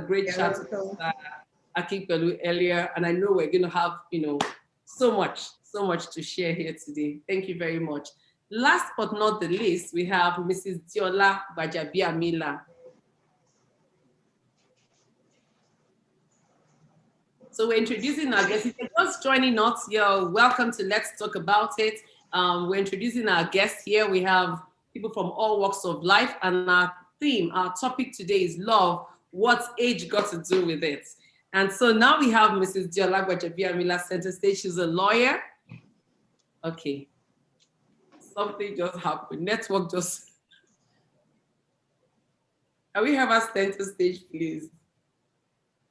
great chat with Akikbelu earlier, and I know we're going to have, so much to share here today. Thank you very much. Last but not the least, we have Mrs. Diola Gbajabiamila. So we're introducing our guests. If you're just joining us, you're welcome to Let's Talk About It. We're introducing our guests here. We have people from all walks of life, and our topic today is love. What's age got to do with it? And so now we have Mrs. Diola Gbajabiamila center stage. She's a lawyer. Okay. Something just happened. Network just... Can we have us center stage, please?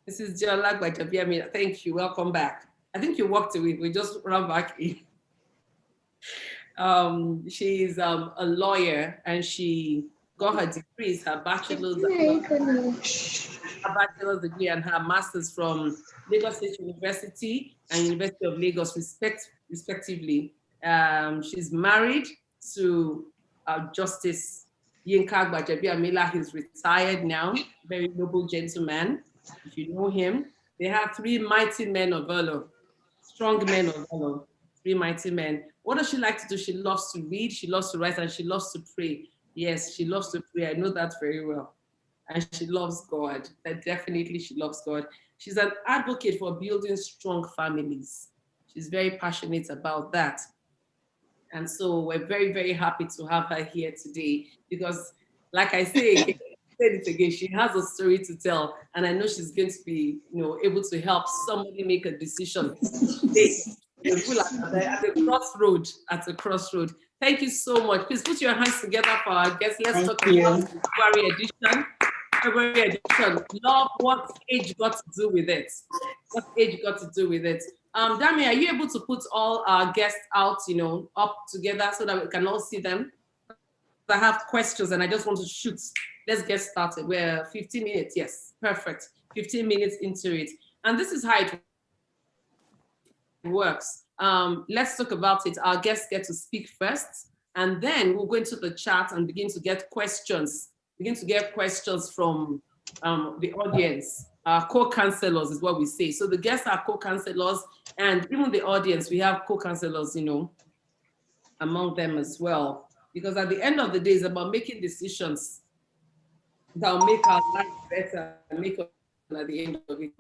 Mrs. Diola Gbajabiamila, thank you. Welcome back. I think you walked away. We just ran back in. She's a lawyer, and she got her degrees, her bachelor's degree and her master's from Lagos State University and University of Lagos, respectively. She's married to Justice Yinka Gbajabiamila. He's retired now, very noble gentleman. If you know him, they have three mighty men of valor, strong men of valor, three mighty men. What does she like to do? She loves to read, she loves to write, and she loves to pray. Yes, she loves to pray. I know that very well. And she loves God. Definitely she loves God. She's an advocate for building strong families. She's very passionate about that. And so we're very, very happy to have her here today because, like I say again, she has a story to tell, and I know she's going to be, able to help somebody make a decision at the crossroad. Thank you so much. Please put your hands together for our guests. Let's talk about the February edition. Love, what age got to do with it? What age got to do with it? Dami, are you able to put all our guests out, up together so that we can all see them? I have questions and I just want to shoot. Let's get started. We're 15 minutes. Yes, perfect. 15 minutes into it. And this is how it works. Let's talk about it. Our guests get to speak first, and then we'll go into the chat and begin to get questions. From the audience. Co-counselors is what we say. So the guests are co-counselors, and even the audience, we have co-counselors, among them as well. Because at the end of the day, it's about making decisions that will make our life better and make us at the end of it.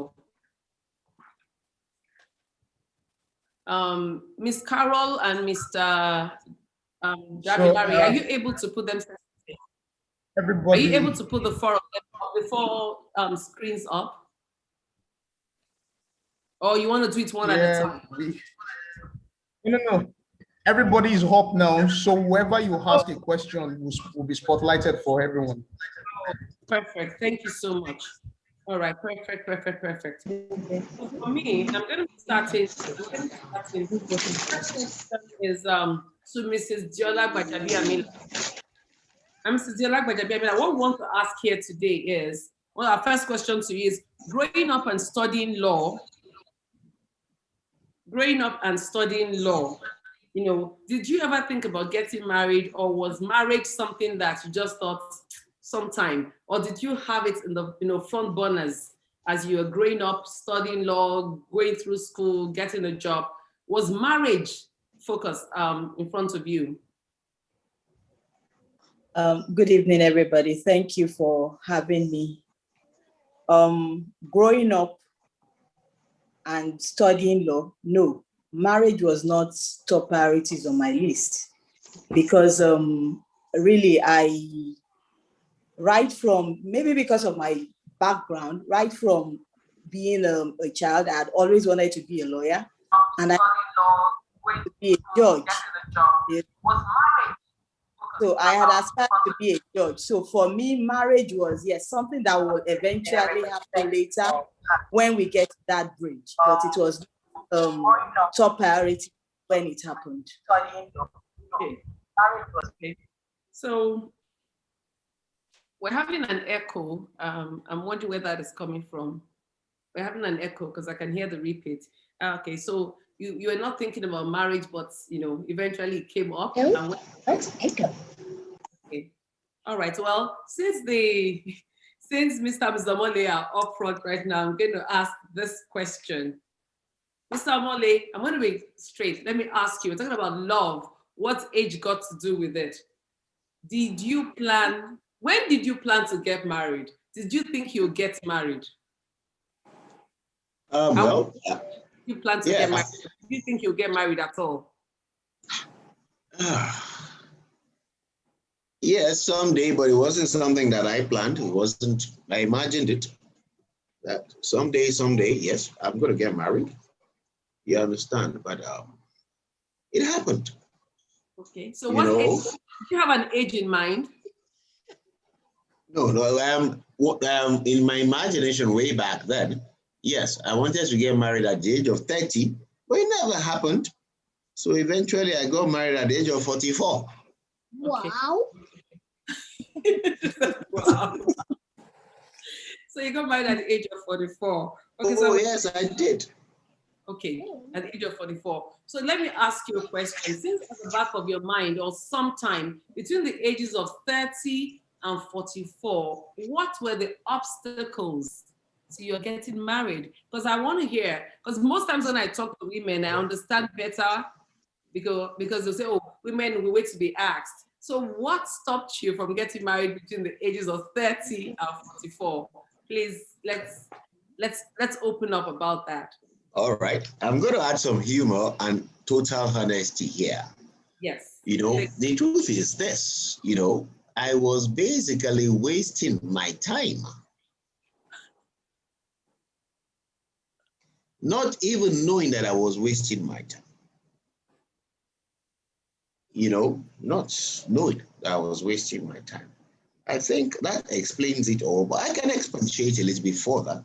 Miss Carol and Mr. Damilare, are you able to put them? Everybody. Are you able to put the four screens up? Or you want to do it one at a time? No. Everybody is up now, so whoever you ask a question will be spotlighted for everyone. Perfect. Thank you so much. All right. Perfect. For me, I'm going to be starting. The question is to Mrs. Diola Gbajabiamila. Mrs. Diola Gbajabiamila, what we want to ask here today is, our first question to you is, growing up and studying law, did you ever think about getting married, or was marriage something that you just thought sometime, or did you have it in the front burners as you were growing up, studying law, going through school, getting a job? Was marriage focused in front of you? Good evening, everybody. Thank you for having me. Growing up and studying law, no. Marriage was not top priorities on my list because really right from, maybe because of my background, right from being a child, I had always wanted to be a lawyer, and I wanted to be a judge. So I had aspired to be a judge. So for me, marriage was, yes, something that will eventually happen later when we get to that bridge, but it was top priority when it happened. Okay. So we're having an echo. I'm wondering where that is coming from. We're having an echo because I can hear the repeat. Okay, so you are not thinking about marriage, but eventually it came up. What's echo? Okay. All right. Well, since the since Mr. and Mr. Mole are up front right now, I'm going to ask this question. Mr. Mole, I'm going to be straight. Let me ask you, we're talking about love. What age got to do with it? Did you plan, when did you plan to get married? Did you think you'll get married? Well, You plan to get married? Do you think you'll get married at all? Yes, someday, but it wasn't something that I planned. It wasn't, I imagined it. That someday, yes, I'm going to get married. You understand? But it happened. Okay, so what age, do you have an age in mind? No, in my imagination way back then, yes, I wanted to get married at the age of 30, but it never happened. So eventually I got married at the age of 44. Okay. Wow. Wow. So you got married at the age of 44. Okay, Oh, yes, I did. Okay, at the age of 44. So let me ask you a question. Since at the back of your mind, or sometime between the ages of 30 and 44, what were the obstacles to your getting married? Because I want to hear, because most times when I talk to women, I understand better because they'll say, oh, women will wait to be asked. So what stopped you from getting married between the ages of 30 and 44? Please, let's open up about that. All right. I'm going to add some humor and total honesty here. Yes. The truth is this, I was basically wasting my time. Not even knowing that I was wasting my time. Not knowing that I was wasting my time. I think that explains it all, but I can expatiate a little bit further.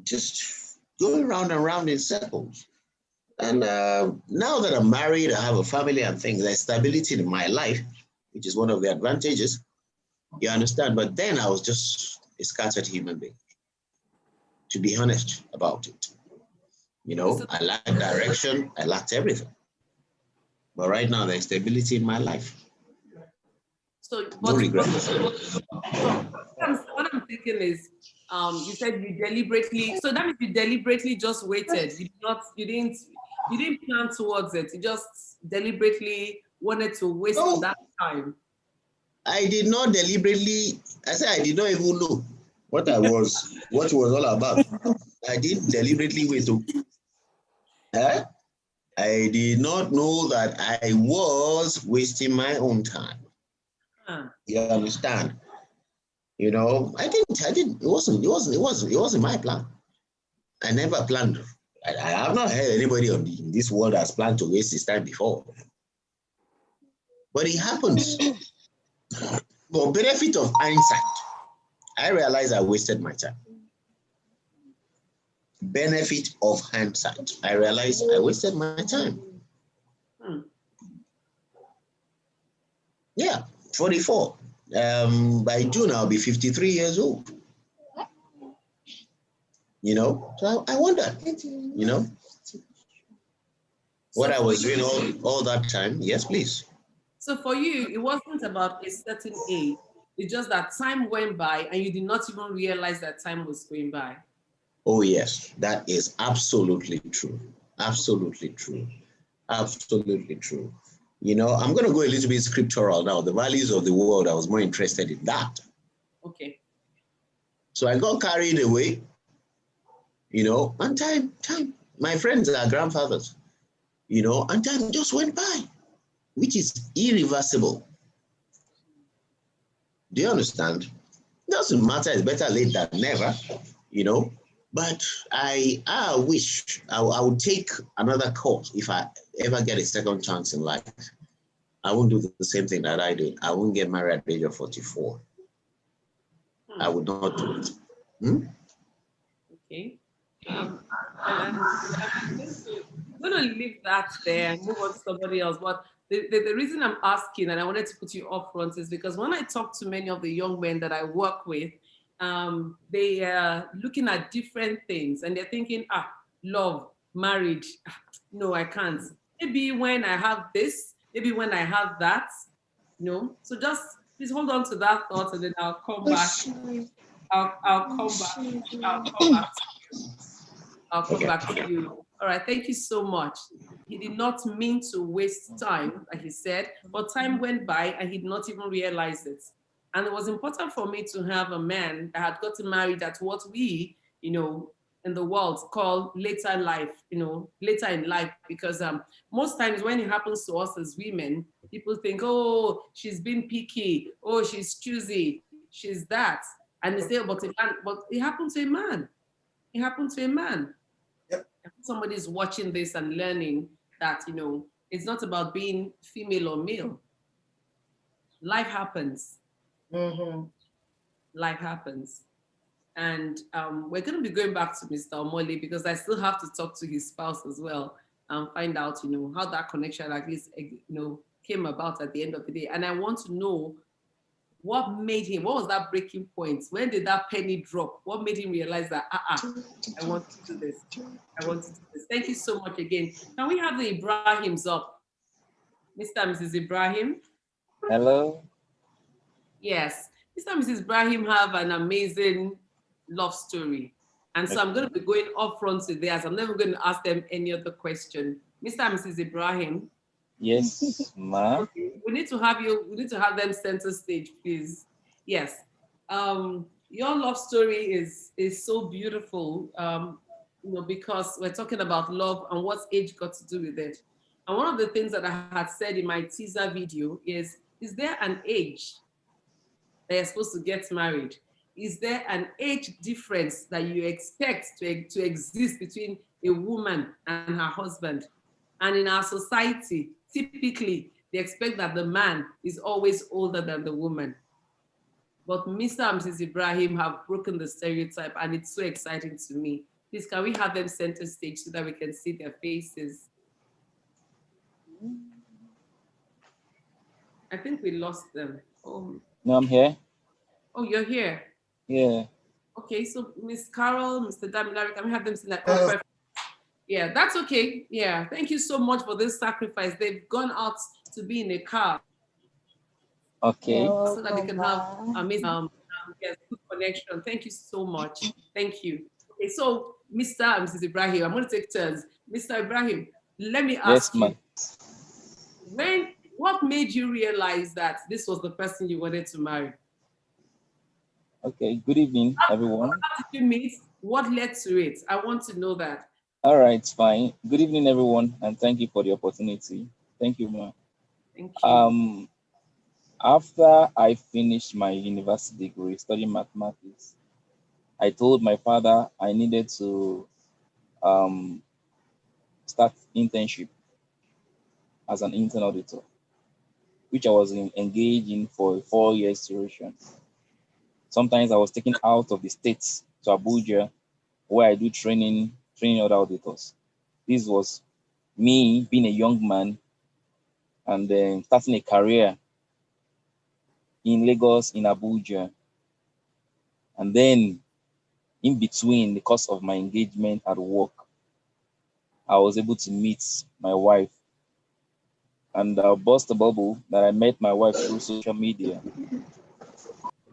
Just going round and round in circles. And now that I'm married, I have a family and things, there's stability in my life, which is one of the advantages. You understand? But then I was just a scattered human being, to be honest about it. I lacked direction, I lacked everything. But right now, there's stability in my life. So, no regrets. What I'm thinking is, you said you deliberately, so that means you deliberately just waited. You didn't plan towards it. You just deliberately wanted to waste that time. I did not deliberately, I said I did not even know what it was all about. I didn't deliberately wait to. I did not know that I was wasting my own time. You understand? I didn't, it wasn't my plan. I never planned. I have not heard anybody in this world has planned to waste his time before. But it happens. For benefit of hindsight, I realized I wasted my time. Benefit of hindsight, I realized I wasted my time. Yeah, 44. By June, I'll be 53 years old. So I wonder, what I was doing all that time. Yes, please. So for you, it wasn't about a certain age. It's just that time went by and you did not even realize that time was going by. Oh, yes, that is absolutely true. Absolutely true. Absolutely true. I'm going to go a little bit scriptural now. The values of the world, I was more interested in that. Okay. So I got carried away, and time. My friends are grandfathers, and time just went by, which is irreversible. Do you understand? Doesn't matter, it's better late than never, But I wish I would take another course if I ever get a second chance in life. I won't do the same thing that I did. I won't get married at the age of 44. I would not do it. Okay. I'm going to leave that there and move on to somebody else. But the reason I'm asking, and I wanted to put you up front, is because when I talk to many of the young men that I work with, they are looking at different things and they're thinking, love, marriage, no, I can't. Maybe when I have this, maybe when I have that, so just Please hold on to that thought, and then I'll come back. I'll come back. I'll come back to you. I'll come back to you. All right, thank you so much. He did not mean to waste time, like he said, but time went by and he did not even realize it. And it was important for me to have a man that had gotten married at what we, in the world call later life, later in life, because most times when it happens to us as women, people think, oh, she's been picky, oh, she's choosy, she's that. And they say, but it happened to a man. It happened to a man. Yep. If somebody's watching this and learning that, it's not about being female or male. Life happens. Mm-hmm. Life happens. And we're going to be going back to Mr. Omole because I still have to talk to his spouse as well and find out, how that connection at least, came about at the end of the day. And I want to know what was that breaking point? When did that penny drop? What made him realize that, I want to do this. I want to do this. Thank you so much again. Can we have the Ibrahims up? Mr. and Mrs. Ibrahim? Hello? Yes. Mr. and Mrs. Ibrahim have an amazing love story. And so I'm going to be going up front to theirs. I'm never going to ask them any other question. Mr. and Mrs. Ibrahim? Yes, ma. Okay. We need to have them center stage, please. Yes. Your love story is so beautiful, because we're talking about love and what's age got to do with it. And one of the things that I had said in my teaser video is there an age that you're supposed to get married? Is there an age difference that you expect to exist between a woman and her husband? And in our society, typically, they expect that the man is always older than the woman. But Mr. and Mrs. Ibrahim have broken the stereotype, and it's so exciting to me. Please, can we have them center stage so that we can see their faces? I think we lost them. Oh. No, I'm here. Oh, you're here? Yeah. Okay, so Miss Carol, Mr. Damilari, can we have them see that? Oh, perfect. Yeah, that's okay. Yeah, thank you so much for this sacrifice. They've gone out to be in a car. Okay. So that they can have amazing good connection. Thank you so much. Thank you. Okay, so Mr. and Mrs. Ibrahim, I'm going to take turns. Mr. Ibrahim, let me ask you, what made you realize that this was the person you wanted to marry? Okay, good evening, everyone. How did you meet? What led to it? I want to know that. All right, it's fine. Good evening, everyone, and thank you for the opportunity. Thank you, ma. Thank you. After I finished my university degree studying mathematics, I told my father I needed to start internship as an intern auditor, which I was engaged in for a 4 years duration. Sometimes I was taken out of the states to Abuja, where I do training other auditors. This was me being a young man and then starting a career in Lagos, in Abuja. And then in between, the course of my engagement at work, I was able to meet my wife. And I'll burst the bubble that I met my wife through social media.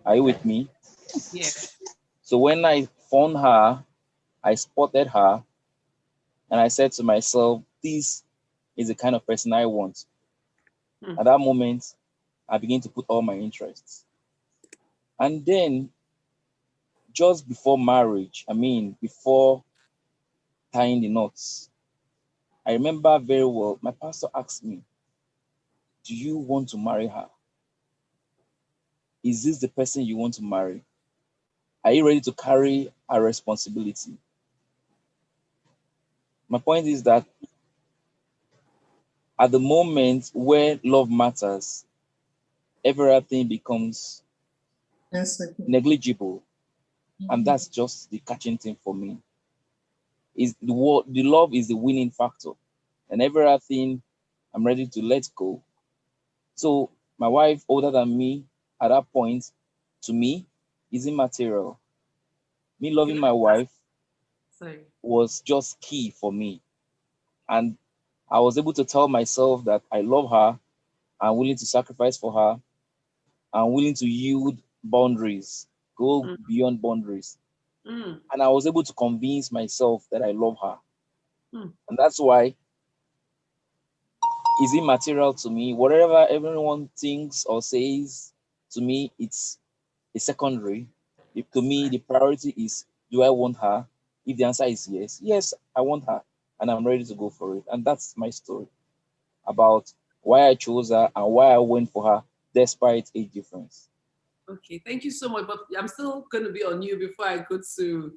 Are you with me? Yes. So when I found her, I spotted her, and I said to myself, this is the kind of person I want. At that moment, I began to put all my interests. And then, just before marriage, before tying the knots, I remember very well, my pastor asked me, do you want to marry her? Is this the person you want to marry? Are you ready to carry a responsibility? My point is that at the moment where love matters, everything becomes negligible. And that's just the catching thing for me. Is the love is the winning factor. And everything I'm ready to let go. So my wife, older than me, at that point, to me, is immaterial. Me loving my wife was just key for me. And I was able to tell myself that I love her, I'm willing to sacrifice for her. and willing to yield boundaries, go beyond boundaries. And I was able to convince myself that I love her. And that's why it's immaterial to me. Whatever everyone thinks or says, to me, it's a secondary. To me, the priority is, do I want her? If the answer is yes, yes, I want her, and I'm ready to go for it. And that's my story about why I chose her and why I went for her despite age difference. Okay, thank you so much. But I'm still going to be on you before I go to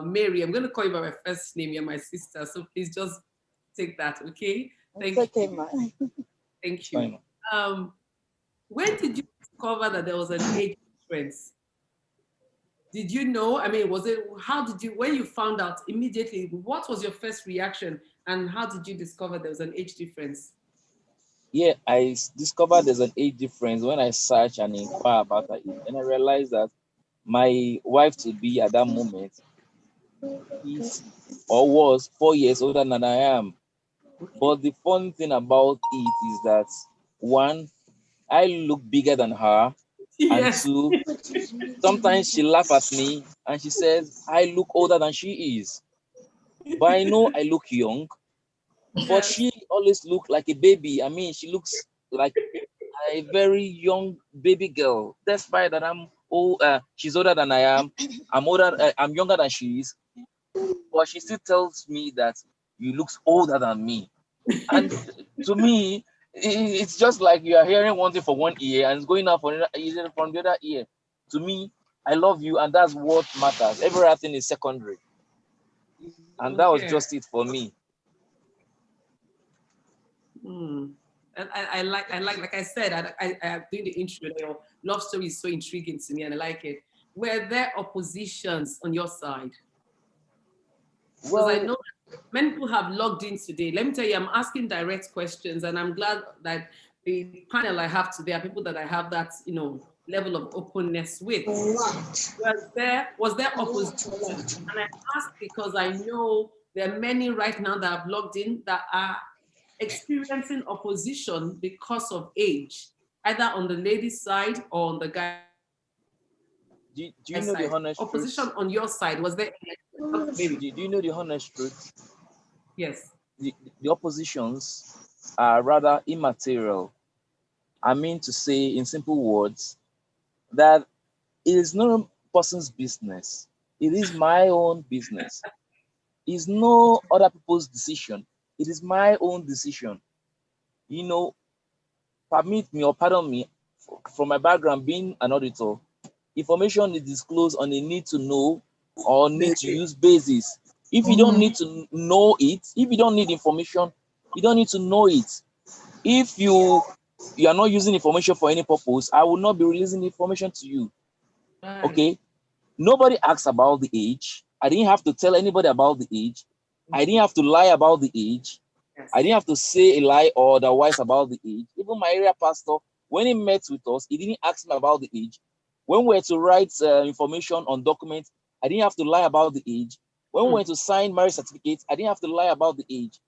Mary. I'm going to call you by my first name. You're my sister, so please just take that, okay? Thank you. Okay, ma. Thank you. When did you discover that there was an age difference? Did you know? I mean, how did you, when you found out immediately, what was your first reaction and how did you discover there was an age difference? Yeah, I discovered there's an age difference when I searched and inquire about her age. And I realized that my wife to be at that moment is or was 4 years older than I am. But the funny thing about it is that, one, I look bigger than her. Yes. And two, sometimes she laughs at me and she says, I look older than she is. But I know I look young. But she always looked like a baby. I mean, she looks like a very young baby girl. Despite that I'm old, she's older than I am. I'm younger than she is. But she still tells me that you look older than me. And to me, it's just like you are hearing one thing for one ear and it's going out from the other ear. To me, I love you, and that's what matters. Every other thing is secondary. And that was just it for me. And I like I said, I doing the intro. Your love story is so intriguing to me, and I like it. Were there oppositions on your side? Because I know many people have logged in today. Let me tell you, I'm asking direct questions, and I'm glad that the panel I have today are people that I have that level of openness with. Was there opposition? And I ask because I know there are many right now that have logged in that are experiencing opposition because of age, either on the lady's side or on the guy's do you know the honest opposition truth? On your side, was there? Do you know the honest truth? Yes. The oppositions are rather immaterial. I mean to say, in simple words, that it is no person's business. It is my own business. It's no other people's decision. It is my own decision. Permit me or pardon me, from my background being an auditor, information is disclosed on a need to know or need to use basis. If you don't need to know it, if you don't need information, you don't need to know it. If you are not using information for any purpose, I will not be releasing information to you. Right. Okay? Nobody asks about the age. I didn't have to tell anybody about the age. I didn't have to lie about the age. Yes. I didn't have to say a lie or otherwise about the age. Even my area pastor, when he met with us, he didn't ask me about the age. When we were to write information on documents, I didn't have to lie about the age. When we went to sign marriage certificates, I didn't have to lie about the age.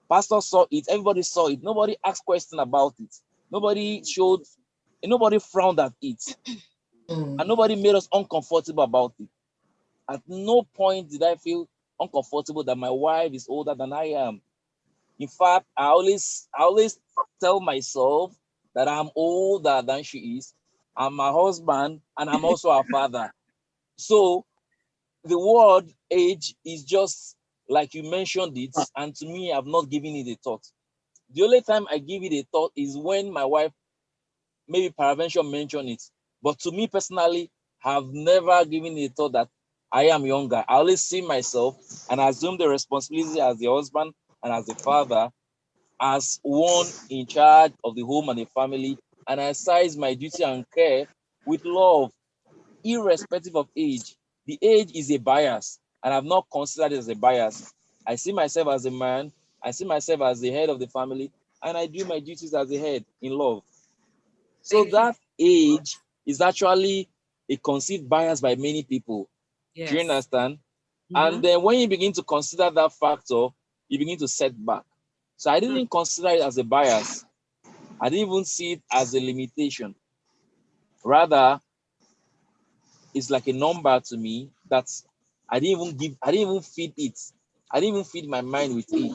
Pastor saw it, everybody saw it. Nobody asked questions about it. Nobody frowned at it. And nobody made us uncomfortable about it. At no point did I feel uncomfortable that my wife is older than I am. In fact, I always tell myself that I'm older than she is. I'm her husband and I'm also her father. So the word age is just like you mentioned it, and to me, I've not given it a thought. The only time I give it a thought is when my wife, maybe peradventure, mentioned it. But to me personally, I've never given it a thought that I am younger. I always see myself and assume the responsibility as the husband and as the father, as one in charge of the home and the family, and I exercise my duty and care with love, irrespective of age. The age is a bias, and I've not considered it as a bias. I see myself as a man, I see myself as the head of the family, and I do my duties as a head in love. So that age is actually a conceived bias by many people. Yes. Do you understand? And then when you begin to consider that factor, you begin to set back. So I didn't consider it as a bias. I didn't even see it as a limitation. Rather, it's like a number to me that I didn't even feed it. I didn't even feed my mind with it,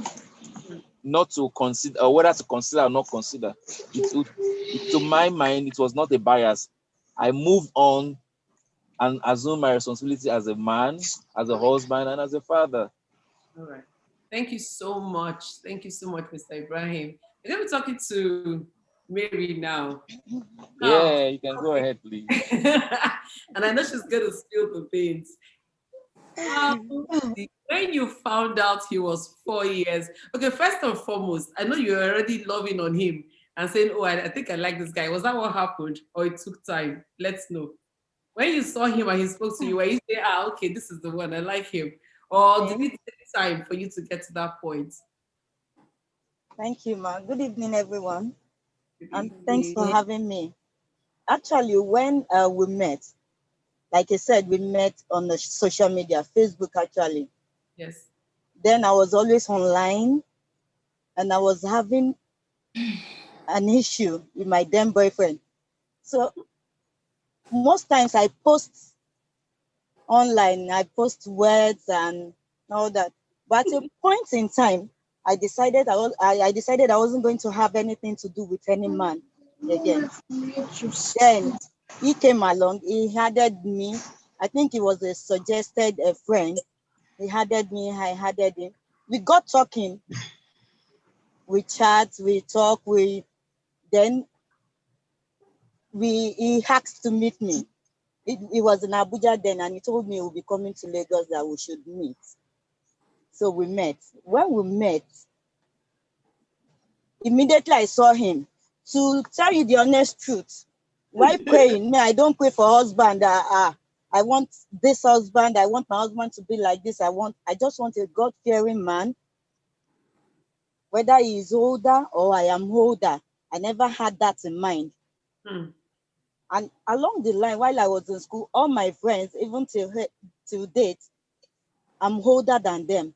not to consider, or whether to consider or not consider. To my mind, it was not a bias. I moved on and assumed my responsibility as a man, as a husband, and as a father. All right. Thank you so much. Thank you so much, Mr. Ibrahim. We're going to be talking to Mary now. Yeah, you can go ahead, please. And I know she's going to spill the beans. When you found out he was 4 years, okay, first and foremost, I know you're already loving on him and saying, oh, I think I like this guy. Was that what happened? Or it took time? Let's know. When you saw him and he spoke to you, were you say, okay, this is the one, I like him? Or did it take time for you to get to that point? Thank you, ma. Good evening, everyone. And thanks for having me. Actually, when we met, like I said, we met on the social media, Facebook, actually. Yes. Then I was always online, and I was having an issue with my then boyfriend. So most times I post online, I post words and all that. But at a point in time, I decided I wasn't going to have anything to do with any man again. Then he came along, he added me. I think it was a suggested friend. He added me, I added him. We got talking. We chat, we talk, then he asked to meet me. It was in Abuja then, and he told me he would be coming to Lagos, that we should meet. So we met. When we met, immediately I saw him. To tell you the honest truth, why praying? Me, I don't pray for husband. I want this husband. I want my husband to be like this. I just want a God-fearing man. Whether he is older or I am older, I never had that in mind. And along the line, while I was in school, all my friends, even till date, I'm older than them.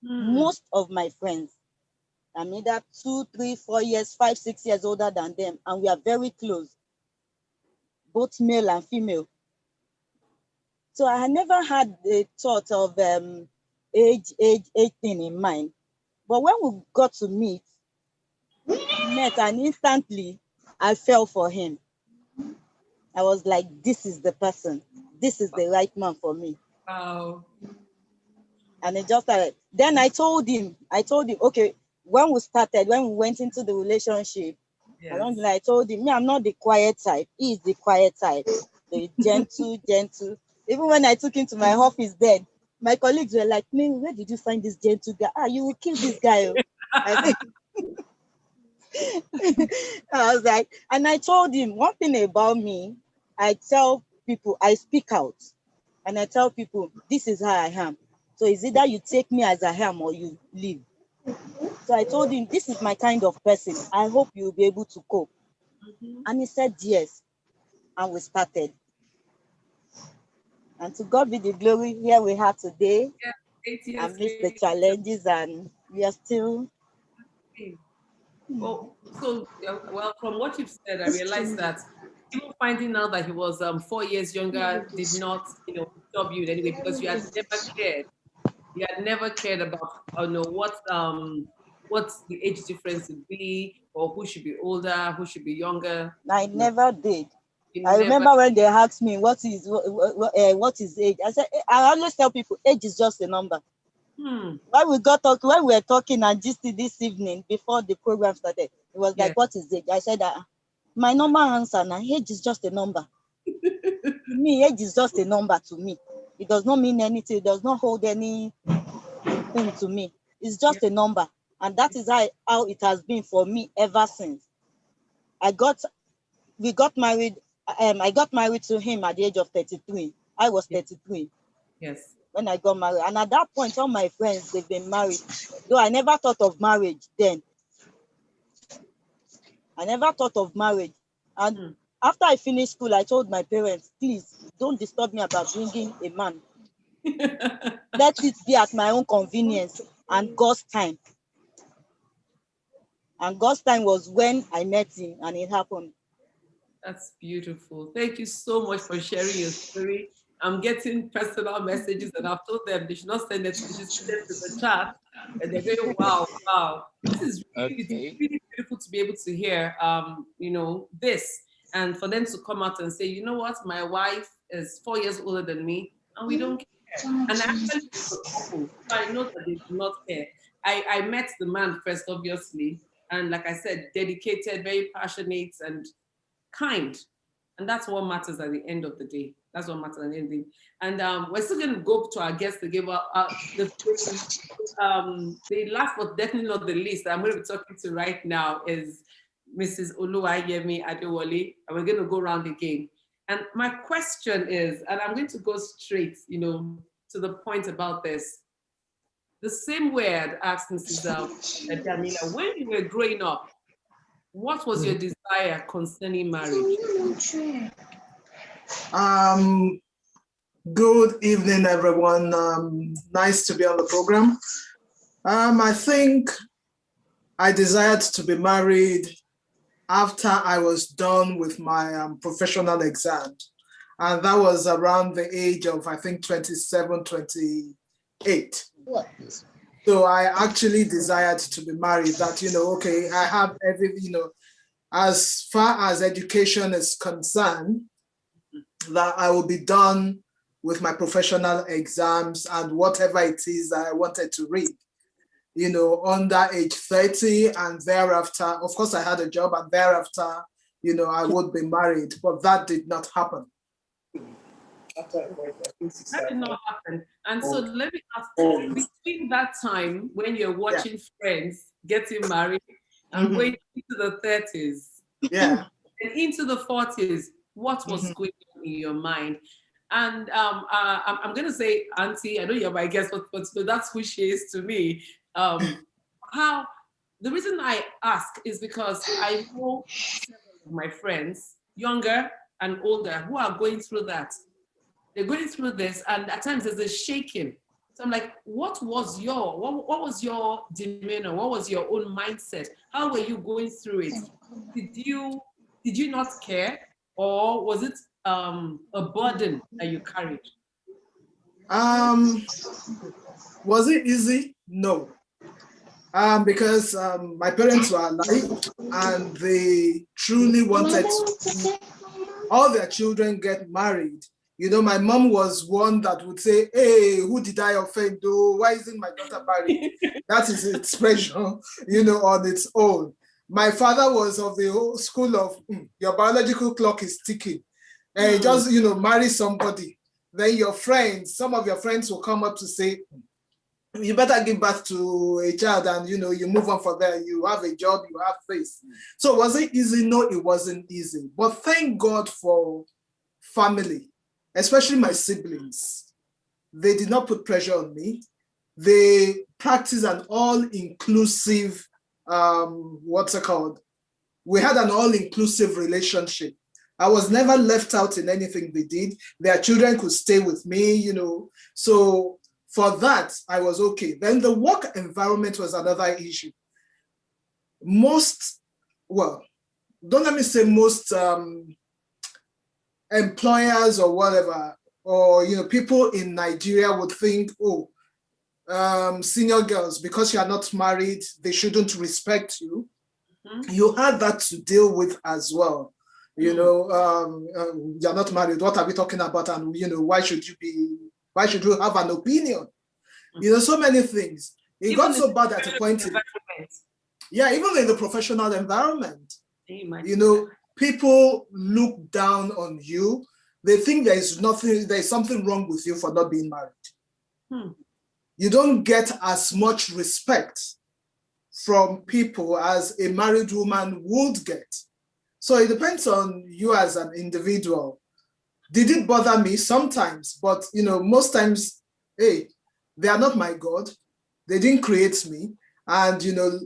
Most of my friends, I'm either 2, 3, 4 years, 5, 6 years older than them, and we are very close, both male and female. So I never had the thought of age thing in mind. But when we got to meet, and instantly I fell for him. I was like, this is the person. This is the right man for me. Wow. And it just started. Then I told him, okay, when we went into the relationship, yes. I told him, I'm not the quiet type. He is the quiet type. The gentle. Even when I took him to my office then, my colleagues were like, man, where did you find this gentle guy? You will kill this guy. I was like, and I told him one thing about me. I tell people, I speak out. And I tell people, this is how I am. So it's either you take me as I am or you leave. So I told him, this is my kind of person. I hope you'll be able to cope. And he said yes. And we started. And to God be the glory, here we are today. Yeah, amidst the challenges, and we are still. Well, from what you've said, I realized that even finding out that he was 4 years younger did not, stop you in any way, because you had never cared. You had never cared about, what's the age difference would be, or who should be older, who should be younger. I never did. I remember when they asked me what is age. I said, I always tell people, age is just a number. When we were talking and just this evening before the program started, it was like, what is age? I said, my normal answer now, age is just a number. To me, age is just a number to me. It does not mean anything. It does not hold anything to me. It's just a number. And that is how it has been for me ever since. We got married. I got married to him at the age of 33. I was 33. Yes. When I got married. And at that point, all my friends, they've been married. Though I never thought of marriage then. I never thought of marriage. And after I finished school, I told my parents, please, don't disturb me about bringing a man. Let it be at my own convenience and God's time. And God's time was when I met him, and it happened. That's beautiful. Thank you so much for sharing your story. I'm getting personal messages, and I've told them they should not send it, they should send it to the chat. And they're going, wow, wow. This is really, it's really beautiful to be able to hear, you know, this. And for them to come out and say, you know what, my wife is 4 years older than me, and we don't care. And actually, I know that they do not care. I met the man first, obviously, and like I said, dedicated, very passionate, and kind. And that's what matters at the end of the day. That's what matters at the end of the day. And we're still going to go to our guests to give the last but definitely not the least I'm going to be talking to right now is Mrs. Oluwayemi Adewale, and we're going to go around again. And my question is, and I'm going to go straight, you know, to the point about this. The same way I'd asked Mrs. Jamila, when you were growing up, what was your desire concerning marriage? Good evening, everyone. Nice to be on the program. I think I desired to be married after I was done with my professional exam. And that was around the age of, I think, 27, 28. So I actually desired to be married, that, you know, okay, I have every, you know, as far as education is concerned, that I will be done with my professional exams and whatever it is that I wanted to read, you know, under age 30 and thereafter. Of course, I had a job, and thereafter, you know, I would be married, but that did not happen. That did not happen. And so let me ask, between that time when you're watching friends getting married and going into the 30s and into the 40s, what was going on in your mind? And I'm going to say, Auntie, I know you're my guest, but that's who she is to me. How the reason I ask is because I know several of my friends, younger and older, who are going through that. They're going through this, and at times there's a shaking. So I'm like, what was your demeanor? What was your own mindset? How were you going through it? Did you not care, or was it a burden that you carried? Was it easy? No. Because my parents were alive, and they truly wanted to all their children get married. You know, my mom was one that would say, hey, who did I offend though? Why isn't my daughter married? That is an expression, you know, on its own. My father was of the whole school of, your biological clock is ticking. And just, you know, marry somebody. Then your friends, some of your friends will come up to say, you better give birth to a child, and, you know, you move on from there. You have a job, you have this. So was it easy? No, it wasn't easy. But thank God for family. Especially my siblings. They did not put pressure on me. They practiced an all-inclusive, what's it called? We had an all-inclusive relationship. I was never left out in anything they did. Their children could stay with me, you know. So for that, I was okay. Then the work environment was another issue. Most, well, don't let me say most, employers or whatever, or, you know, people in Nigeria would think, oh, senior girls, because you are not married, they shouldn't respect you. You had that to deal with as well. You know, you're not married, what are we talking about? And, you know, why should you have an opinion? You know, so many things. It got so bad at a point. Yeah, even in the professional environment, you know, people look down on you. They think there's something wrong with you for not being married. You don't get as much respect from people as a married woman would get. So it depends on you as an individual. Did it bother me? Sometimes, but, you know, most times, hey, they are not my God. They didn't create me. And, you know,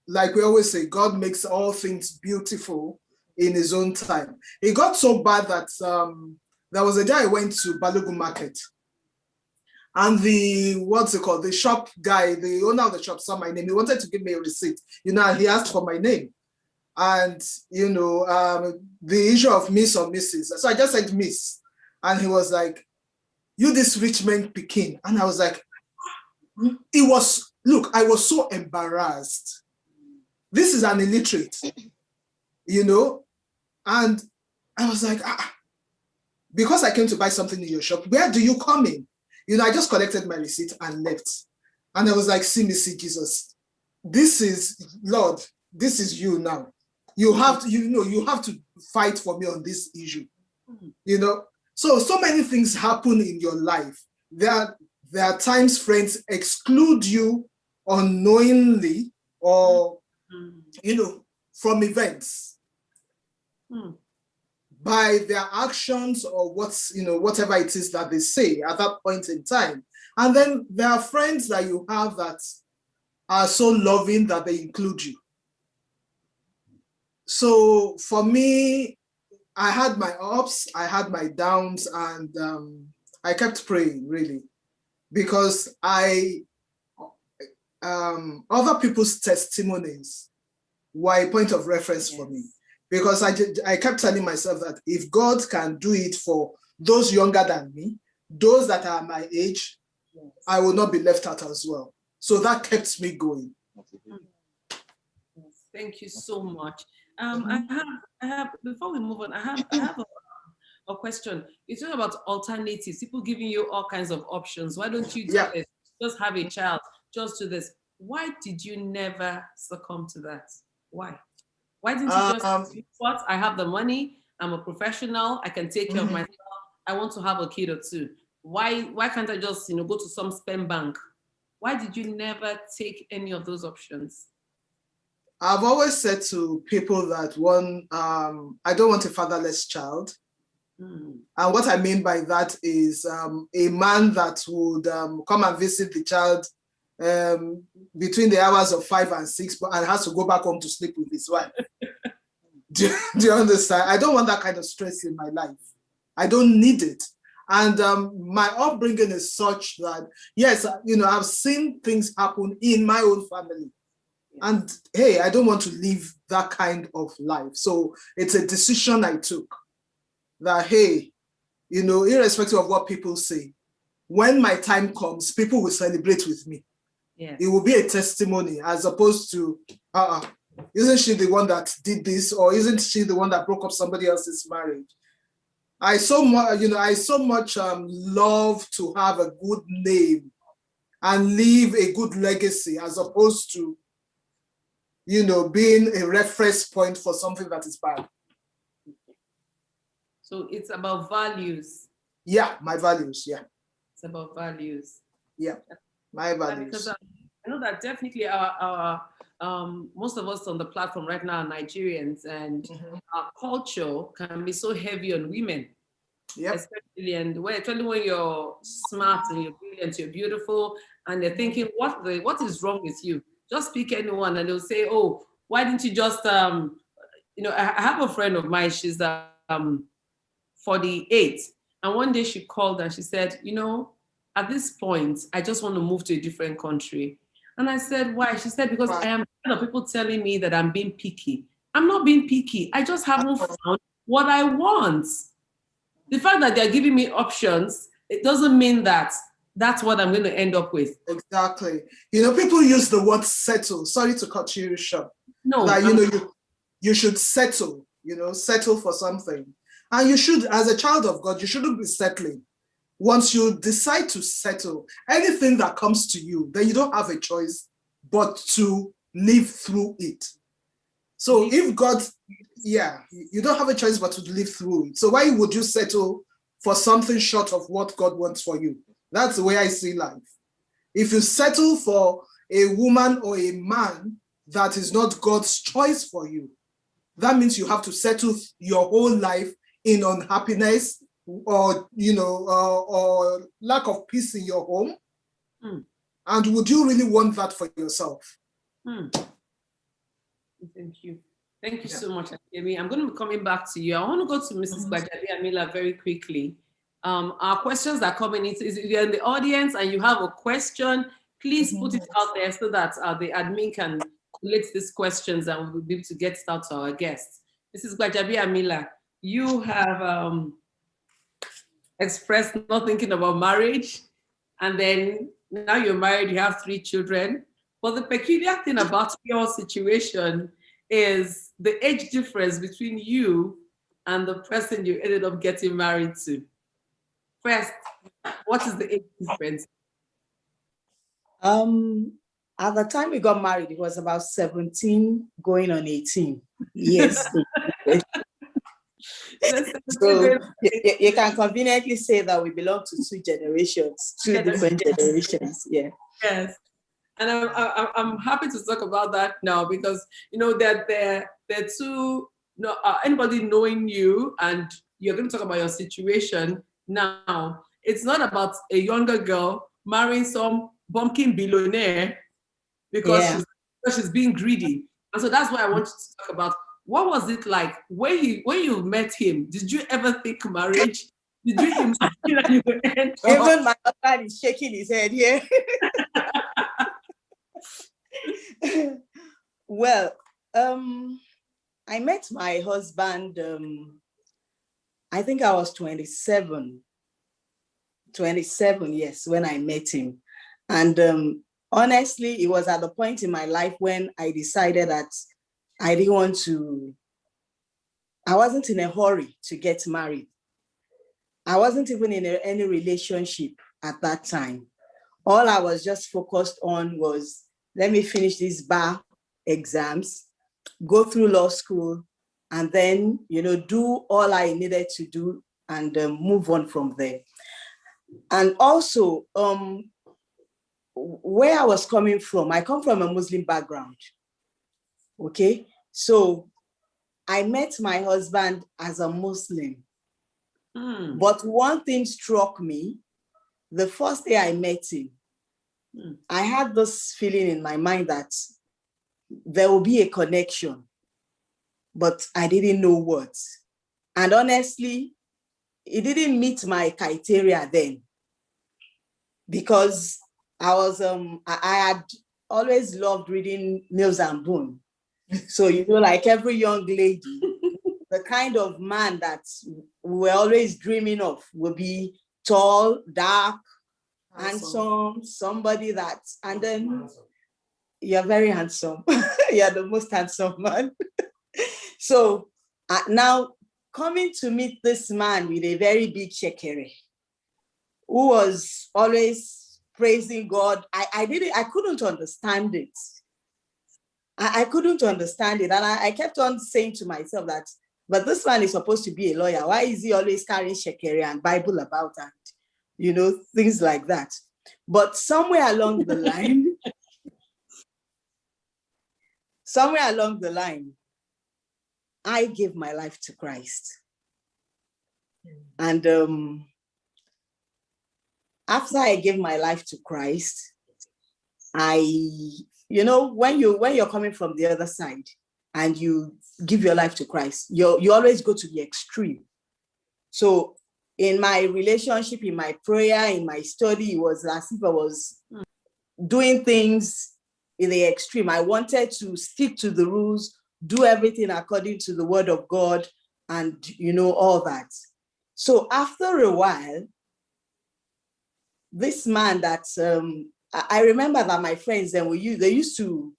like we always say, God makes all things beautiful in his own time. It got so bad that there was a day I went to Balogun Market, and the shop guy, the owner of the shop saw my name. He wanted to give me a receipt, you know, and he asked for my name. And, you know, the issue of Miss or Mrs. So I just said Miss. And he was like, you this rich man Pekin. And I was like, it was, look, I was so embarrassed. This is an illiterate, you know? And I was like, because I came to buy something in your shop, where do you come in? You know, I just collected my receipt and left. And I was like, see Jesus. This is, Lord, this is you now. You have to, you know, you have to fight for me on this issue. You know, so many things happen in your life. There are times friends exclude you unknowingly or, you know, from events by their actions or whatever it is that they say at that point in time. And then there are friends that you have that are so loving that they include you. So for me, I had my ups, I had my downs, and I kept praying, really, because other people's testimonies were a point of reference for me. Because I kept telling myself that if God can do it for those younger than me, those that are my age, I will not be left out as well. So that kept me going. Thank you so much. I have before we move on, I have a question. You talk about alternatives, people giving you all kinds of options. Why don't you just have a child, just do this? Why did you never succumb to that? Why? Why didn't you just, what? I have the money, I'm a professional, I can take care of myself, I want to have a kid or two. Why can't I just, you know, go to some sperm bank? Why did you never take any of those options? I've always said to people that I don't want a fatherless child. And what I mean by that is a man that would come and visit the child between the hours of 5 and 6 and has to go back home to sleep with his wife. Do you understand? I don't want that kind of stress in my life. I don't need it. And my upbringing is such that, yes, you know, I've seen things happen in my own family. And hey, I don't want to live that kind of life. So it's a decision I took that, hey, you know, irrespective of what people say, when my time comes, people will celebrate with me. Yes. It will be a testimony as opposed to, isn't she the one that did this? Or isn't she the one that broke up somebody else's marriage? I so much love to have a good name and leave a good legacy as opposed to, you know, being a reference point for something that is bad. So it's about values. Yeah, my values, yeah. It's about values. Yeah, my values. Because I know that definitely our most of us on the platform right now are Nigerians, and our culture can be so heavy on women. Yeah. Especially when you're smart and you're brilliant, you're beautiful, and they're thinking, what is wrong with you? Just pick anyone, and they'll say, oh, why didn't you just you know, I have a friend of mine, she's 48, and one day she called and she said, you know, at this point, I just want to move to a different country. And I said, why? She said, because I am tired of people telling me that I'm being picky. I'm not being picky. I just haven't found what I want. The fact that they're giving me options, it doesn't mean that that's what I'm going to end up with. Exactly. You know, people use the word settle. Sorry to cut you short. No. That, you know, you should settle, you know, settle for something. And you should, as a child of God, you shouldn't be settling. Once you decide to settle, anything that comes to you, then you don't have a choice but to live through it. So if God, you don't have a choice but to live through it. So why would you settle for something short of what God wants for you? That's the way I see life. If you settle for a woman or a man that is not God's choice for you, that means you have to settle your whole life in unhappiness or, you know, or lack of peace in your home. And would you really want that for yourself? Thank you. Thank you so much, Amy. I'm going to be coming back to you. I want to go to Mrs. Gbajabiamila very quickly. Our questions are coming in. If you're in the audience and you have a question, please put it out there so that the admin can collate these questions and we'll be able to get it out to our guests. Mrs. Gbajabi Amila, you have expressed not thinking about marriage, and then now you're married, you have 3 children. But the peculiar thing about your situation is the age difference between you and the person you ended up getting married to. First, what is the age difference? At the time we got married, it was about 17 going on 18 years. So you can conveniently say that we belong to 2 generations, 2 different generations. Yeah. Yes. And I'm happy to talk about that now because, you know, that they're 2, anybody knowing you, and you're going to talk about your situation now. It's not about a younger girl marrying some bumpkin billionaire because she's being greedy. And so that's why I want you to talk about, what was it like when you met him? Did you ever think marriage? Did you imagine that you would end up? Even my husband is shaking his head here. Well, I met my husband, I think I was 27, yes, when I met him. And honestly, it was at the point in my life when I decided that I wasn't in a hurry to get married. I wasn't even in any relationship at that time. All I was just focused on was, let me finish these bar exams, go through law school, and then, do all I needed to do and move on from there. And also, where I was coming from, I come from a Muslim background. Okay, so I met my husband as a Muslim. But one thing struck me. The first day I met him, I had this feeling in my mind that there will be a connection, but I didn't know what. And honestly, it didn't meet my criteria then, because I had always loved reading Mills and Boone. So, like every young lady, the kind of man that we're always dreaming of will be tall, dark, handsome, somebody that, and then you're very handsome. You're the most handsome man. So now coming to meet this man with a very big shekere, who was always praising God, I couldn't understand it. I couldn't understand it. And I kept on saying to myself that, but this man is supposed to be a lawyer. Why is he always carrying shekere and Bible about and, things like that? But somewhere along the line, I gave my life to Christ. And after I gave my life to Christ, when you're coming from the other side and you give your life to Christ, you always go to the extreme. So in my relationship, in my prayer, in my study, it was as if I was doing things in the extreme. I wanted to stick to the rules, do everything according to the word of God, and all that. So after a while, this man that I remember that my friends then they used to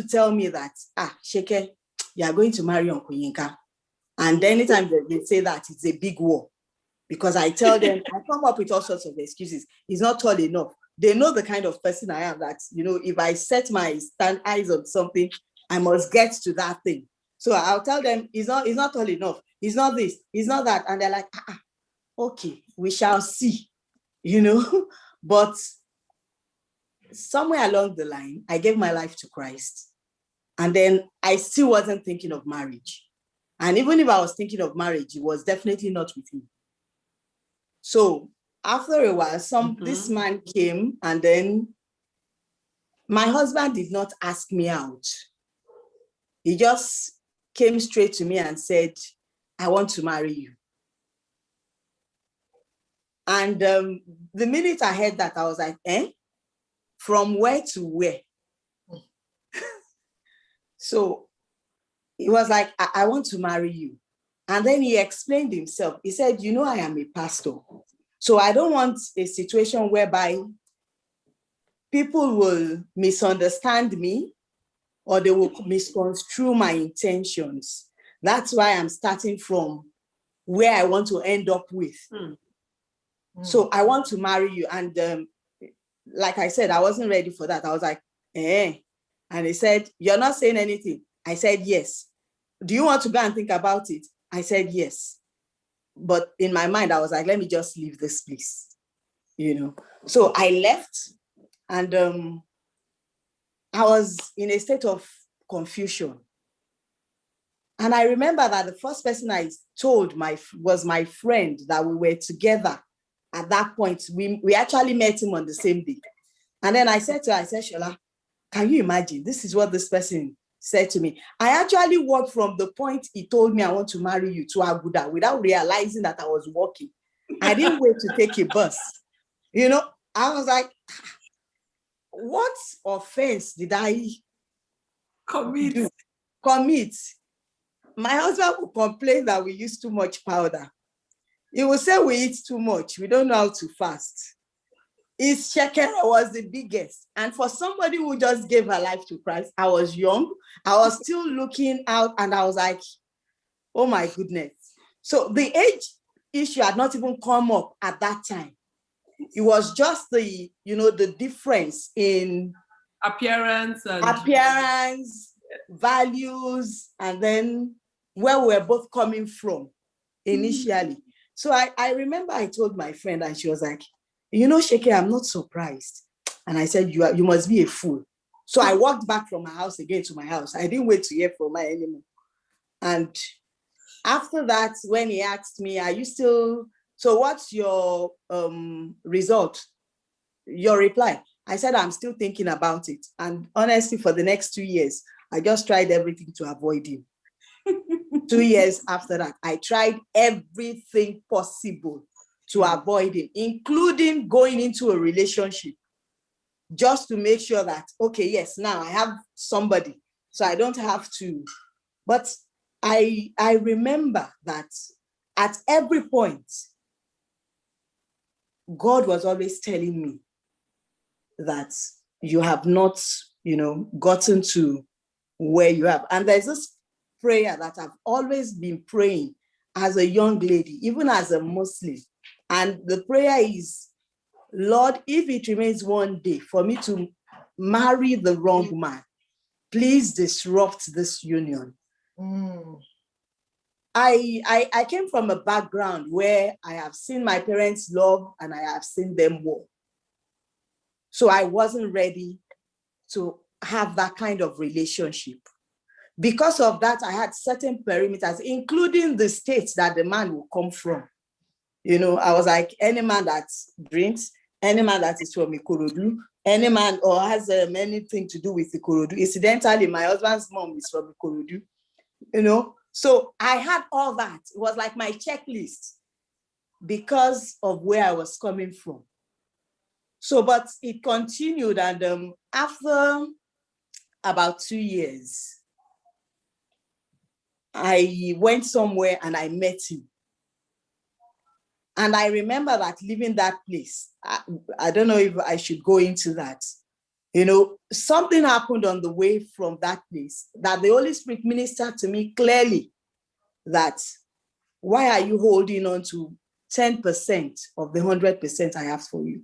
tell me that, Sheke, you are going to marry Uncle Yinka. And anytime they say that, it's a big war. Because I tell them, I come up with all sorts of excuses. He's not tall enough. They know the kind of person I am that, if I set my eyes on something, I must get to that thing. So I'll tell them, he's not tall enough. He's not this, he's not that. And they're like, okay, we shall see, But somewhere along the line, I gave my life to Christ. And then I still wasn't thinking of marriage. And even if I was thinking of marriage, it was definitely not with him. So after a while, this man came, and then my husband did not ask me out. He just came straight to me and said, I want to marry you. And the minute I heard that, I was like, From where to where? So he was like, I want to marry you. And then he explained himself. He said, you know, I am a pastor. So I don't want a situation whereby people will misunderstand me or they will misconstrue my intentions. That's why I'm starting from where I want to end up with. So I want to marry you. And like I said, I wasn't ready for that. I was like, eh. And he said, you're not saying anything. I said, yes. Do you want to go and think about it? I said, yes. But in my mind, I was like, let me just leave this place, you know. So I left, and I was in a state of confusion. And I remember that the first person I told was my friend, that we were together at that point. We actually met him on the same day. And then I said to her, I said, Shola, can you imagine? This is what this person said to me. I actually walked from the point he told me I want to marry you to Aguda without realizing that I was walking. I didn't wait to take a bus. You know, I was like, what offense did I commit? My husband would complain that we use too much powder. He would say we eat too much. We don't know how to fast. His shekera was the biggest. And for somebody who just gave her life to Christ, I was young. I was still looking out, and I was like, oh my goodness. So the age issue had not even come up at that time. It was just the difference in appearance, values, and then where we were both coming from initially. So I remember I told my friend, and she was like, you know, Sheke, I'm not surprised. And I said, you must be a fool. So I walked back from my house again to my house. I didn't wait to hear from her anymore. And after that, when he asked me, are you still, so what's your result? Your reply? I said, I'm still thinking about it. And honestly, for the next 2 years, I just tried everything to avoid him. 2 years after that, I tried everything possible to avoid him, including going into a relationship, just to make sure that, okay, yes, now I have somebody, so I don't have to. But I remember that at every point, God was always telling me that you have not, gotten to where you have. And there's this prayer that I've always been praying as a young lady, even as a Muslim. And the prayer is, Lord, if it remains one day for me to marry the wrong man, please disrupt this union. I came from a background where I have seen my parents love and I have seen them war. So I wasn't ready to have that kind of relationship. Because of that, I had certain perimeters, including the states that the man will come from. I was like, any man that drinks, any man that is from Ikorodu, any man or has anything to do with Ikorodu. Incidentally, my husband's mom is from Ikorodu, So I had all that. It was like my checklist because of where I was coming from. So, but it continued. And after about 2 years, I went somewhere and I met him. And I remember that leaving that place, I don't know if I should go into that. Something happened on the way from that place that the Holy Spirit ministered to me clearly that, why are you holding on to 10% of the 100% I have for you?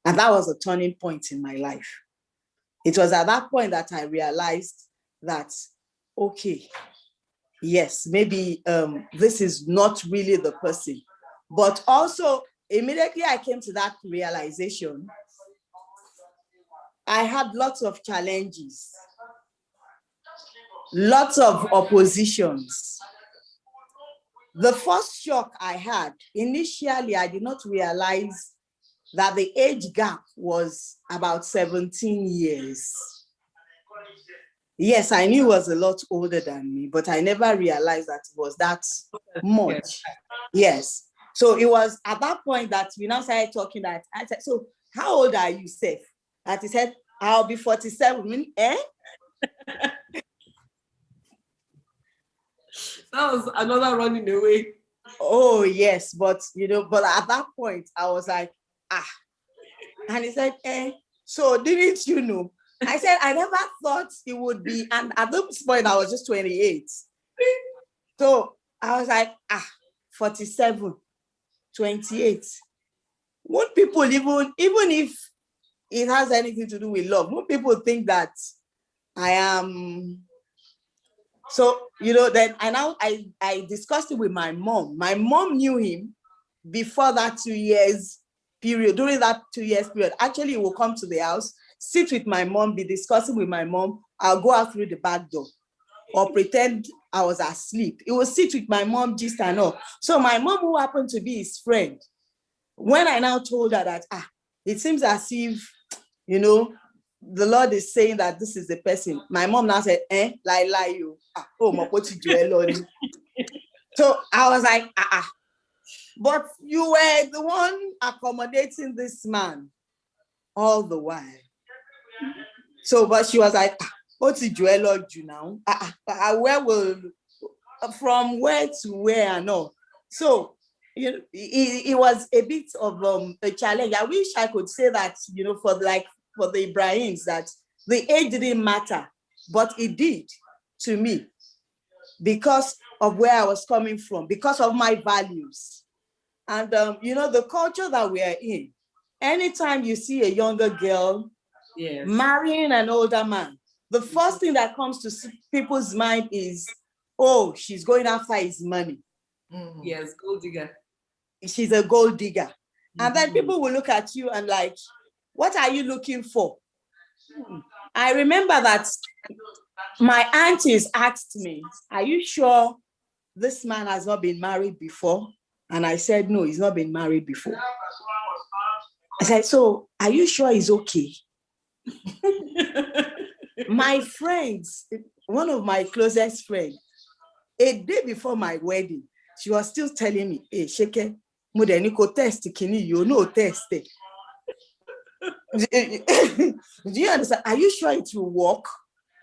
And that was a turning point in my life. It was at that point that I realized that, okay, yes, maybe this is not really the person. But also, immediately I came to that realization, I had lots of challenges, lots of oppositions. The first shock I had, initially, I did not realize that the age gap was about 17 years. Yes, I knew he was a lot older than me, but I never realized that it was that much. Yes. So it was at that point that we now started talking that I said, so how old are you, Seth? And he said, I'll be 47. That was another running away. Oh yes, but but at that point I was like, ah. And he said, so didn't you know? I said, I never thought it would be. And at this point, I was just 28. So I was like, 47, 28. Won't people even if it has anything to do with love, won't people think that I am? So, then I discussed it with my mom. My mom knew him before that 2 years period. During that 2 years period, actually, he will come to the house, sit with my mom, be discussing with my mom. I'll go out through the back door or pretend I was asleep. He will sit with my mom, just and all. So my mom, who happened to be his friend, when I now told her that, it seems as if, the Lord is saying that this is the person. My mom now said, lie you. So I was like, But you were the one accommodating this man all the while. So, but she was like, what did you allowed you now? From where to where and all? So, it was a bit of a challenge. I wish I could say that, for the Ibrahims, that the age didn't matter, but it did to me because of where I was coming from, because of my values. And, the culture that we are in, anytime you see a younger girl marrying an older man, the first thing that comes to people's mind is, oh, she's going after his money. Yes, gold digger. She's a gold digger. And then people will look at you and like, what are you looking for? I remember that my aunties asked me, are you sure this man has not been married before? And I said, no, he's not been married before. I said, so are you sure he's okay? My friends, one of my closest friends, a day before my wedding, she was still telling me, hey, Sheke, Modeniko test kini, you know test. Do you understand? Are you sure it will work?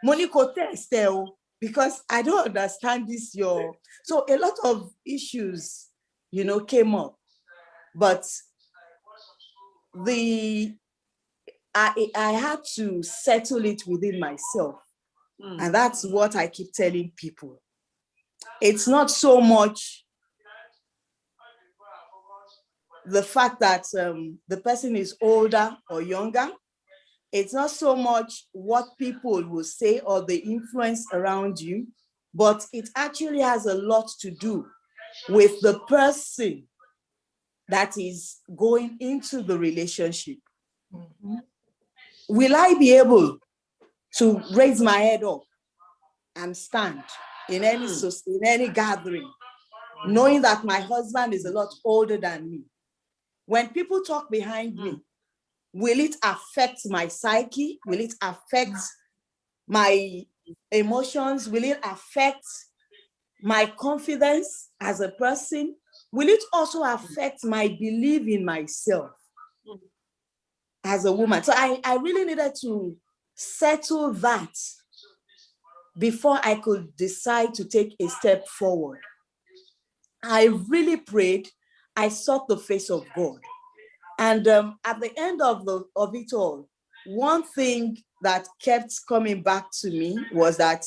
Moniko test, because I don't understand this. So a lot of issues, came up, but I had to settle it within myself. And that's what I keep telling people. It's not so much the fact that the person is older or younger. It's not so much what people will say or the influence around you, but it actually has a lot to do with the person that is going into the relationship. Will I be able to raise my head up and stand in any gathering, knowing that my husband is a lot older than me? When people talk behind me, will it affect my psyche? Will it affect my emotions? Will it affect my confidence as a person? Will it also affect my belief in myself as a woman? So I really needed to settle that before I could decide to take a step forward. I really prayed. I sought the face of God. And at the end of it all, one thing that kept coming back to me was that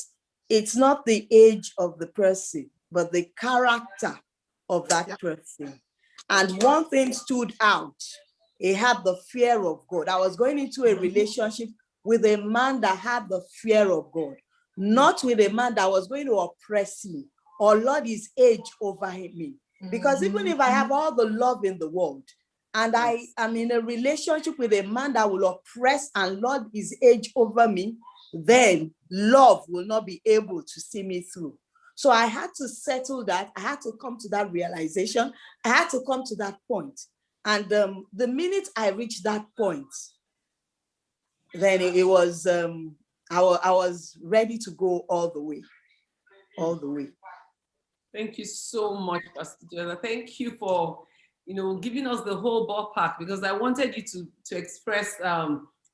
it's not the age of the person, but the character of that person. And one thing stood out. He had the fear of God. I was going into a relationship with a man that had the fear of God, not with a man that was going to oppress me or lord his age over me. Because even if I have all the love in the world, and I am in a relationship with a man that will oppress and lord his age over me, then love will not be able to see me through. So I had to settle that. I had to come to that realization. I had to come to that point. And the minute I reached that point, then it was, I was ready to go all the way. Thank you so much, Pastor Joanna. Thank you for, giving us the whole ballpark, because I wanted you to express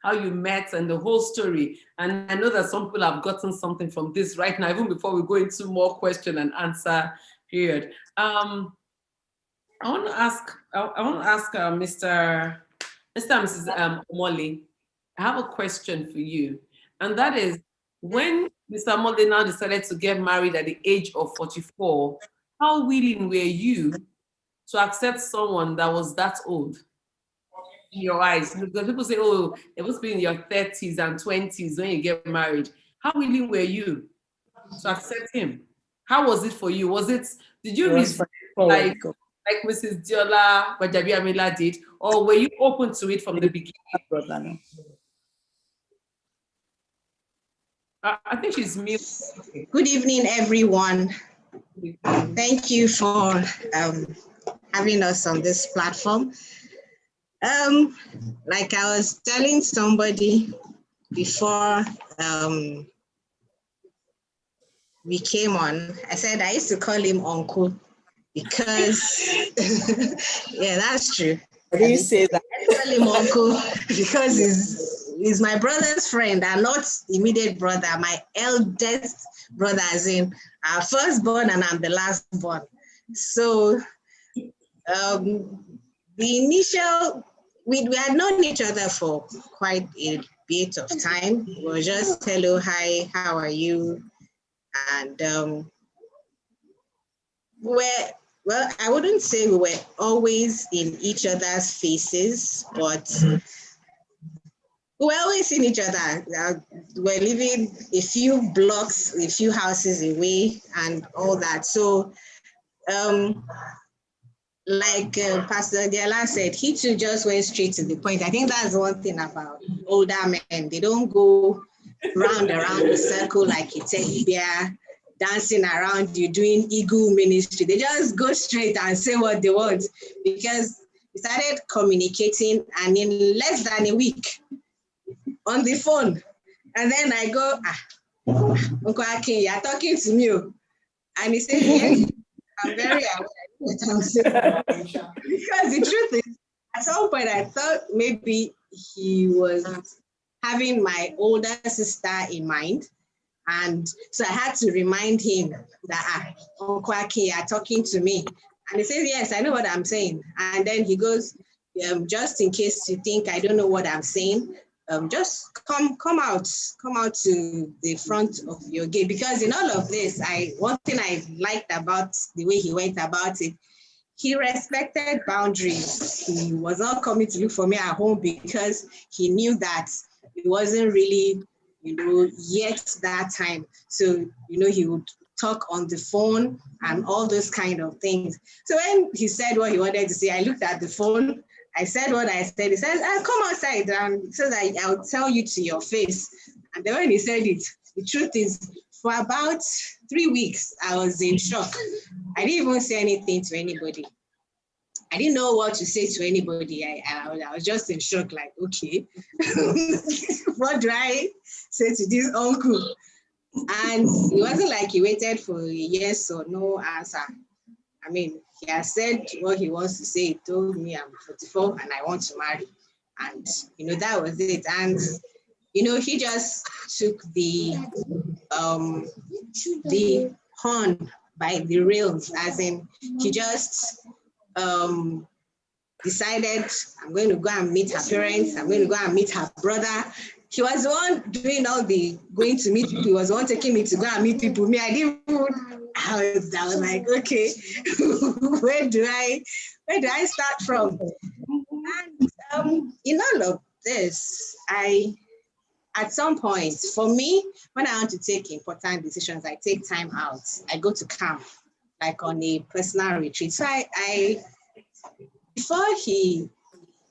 how you met and the whole story. And I know that some people have gotten something from this right now, even before we go into more question and answer period. I want to ask Mr. and Mrs. Omole, I have a question for you. And that is, when Mr. Omole now decided to get married at the age of 44, how willing were you to accept someone that was that old in your eyes? Because people say, oh, it must be in your 30s and 20s when you get married. How willing were you to accept him? How was it for you? Did you resist like Mrs. Diola Gbajabiamila did, or were you open to it from the beginning? I think she's mute. Good evening, everyone. Thank you for having us on this platform. Like I was telling somebody before we came on, I said I used to call him Uncle because, yeah, that's true. I didn't say that. I call him Uncle because he's my brother's friend and not immediate brother, my eldest brother, as in our firstborn and I'm the last born. So the initial, we had known each other for quite a bit of time. We were just hello, hi, how are you? And well, I wouldn't say we were always in each other's faces, but we were always in each other. We're living a few blocks, a few houses away and all that. So like Pastor Diola said, he too just went straight to the point. I think that's one thing about older men. They don't go round around the circle like a teddy bear, dancing around you, doing eagle ministry. They just go straight and say what they want, because we started communicating, and in less than a week on the phone. And then I go, Uncle Akin, you're talking to me. And he said, yes, I'm very aware what I'm saying. Because the truth is, at some point I thought maybe he was having my older sister in mind. And so I had to remind him that, Uncle Akin, you're talking to me. And he says, yes, I know what I'm saying. And then he goes, just in case you think I don't know what I'm saying, just come out to the front of your gate. Because in all of this, one thing I liked about the way he went about it, he respected boundaries. He was not coming to look for me at home because he knew that it wasn't really, yet that time. So, he would talk on the phone and all those kind of things. So when he said what he wanted to say, I looked at the phone, I said what I said. He said, come outside, so that I'll tell you to your face. And then when he said it, the truth is, for about 3 weeks, I was in shock. I didn't even say anything to anybody. I didn't know what to say to anybody. I was just in shock, like, okay, what do I say to this uncle? And it wasn't like he waited for a yes or no answer. I mean, he has said what he wants to say. He told me I'm 44 and I want to marry. And, that was it. And, he just took the horn by the rails, as in he just decided, I'm going to go and meet her parents. I'm going to go and meet her brother. He was the one doing all the going to meet people. He was the one taking me to go and meet people. Me, I was like, okay, where do I start from? And in all of this, at some point, for me, when I want to take important decisions, I take time out. I go to camp, like on a personal retreat. So before he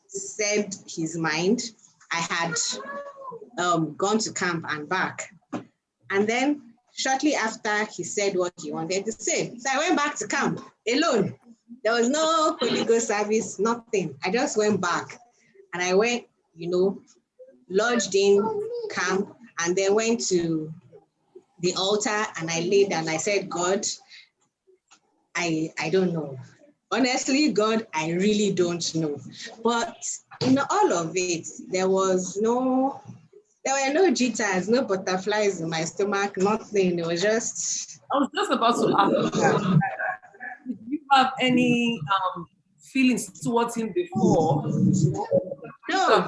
said his mind, I had gone to camp and back. And then shortly after, he said what he wanted to say. So I went back to camp alone. There was no Holy Ghost service, nothing. I just went back and I went, lodged in camp, and then went to the altar and I laid and I said, God, I don't know. honestly, God, I really don't know. But in all of it, there were no jitters, no butterflies in my stomach, nothing. It was just. I was just about to ask you that. Did you have any feelings towards him before? No,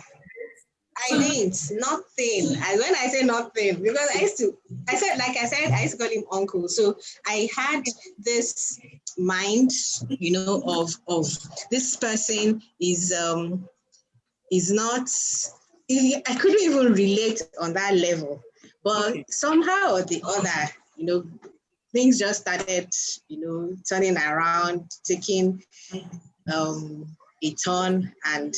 I didn't. Nothing. When I say nothing, because I used to call him uncle. So I had this mind, of this person is not. I couldn't even relate on that level, but somehow or the other, things just started, turning around, taking a turn, and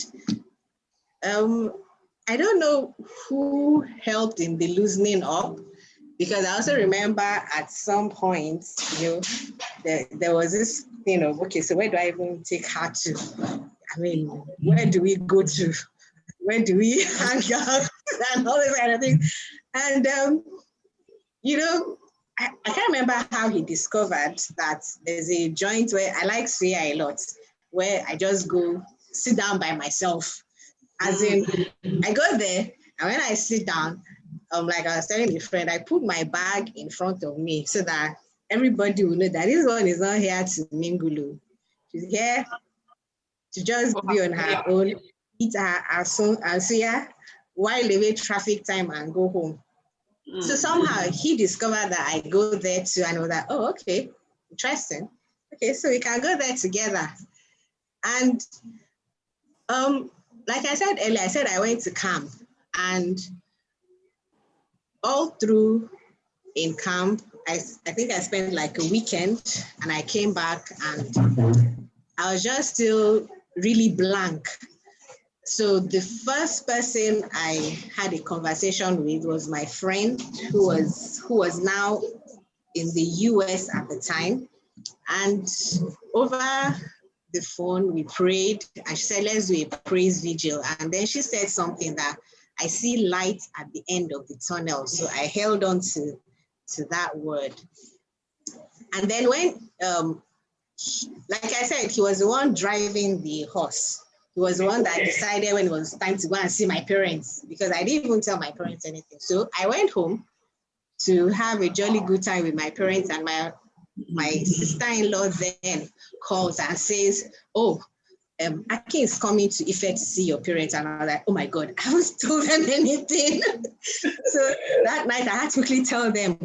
I don't know who helped in the loosening up, because I also remember at some point, there was this thing of, okay, so where do I even take her to? I mean, where do we go to? Where do we hang out? And all this kind of thing. And, I can't remember how he discovered that there's a joint where I like Suya a lot, where I just go sit down by myself. As in, I go there, and when I sit down, like I was telling a friend, I put my bag in front of me so that everybody will know that this one is not here to mingle. She's here to just be on her own, eat her suya, while they wait traffic time and go home. So somehow he discovered that I go there too, and was like, oh, okay, interesting. Okay, so we can go there together. And like I said earlier, I went to camp, and all through in camp, I think I spent like a weekend, and I came back and I was just still really blank. So the first person I had a conversation with was my friend who was now in the US at the time. And over the phone, we prayed, and she said, let's do a praise vigil. And then she said something that, I see light at the end of the tunnel. So I held on to that word. And then when, like I said, he was the one driving the horse. He was the one that decided when it was time to go and see my parents, because I didn't even tell my parents anything. So I went home to have a jolly good time with my parents, and my sister-in-law then calls and says, oh, Aki is coming to Ife to see your parents. And I was like, oh my God, I haven't told them anything. So that night I had to quickly tell them.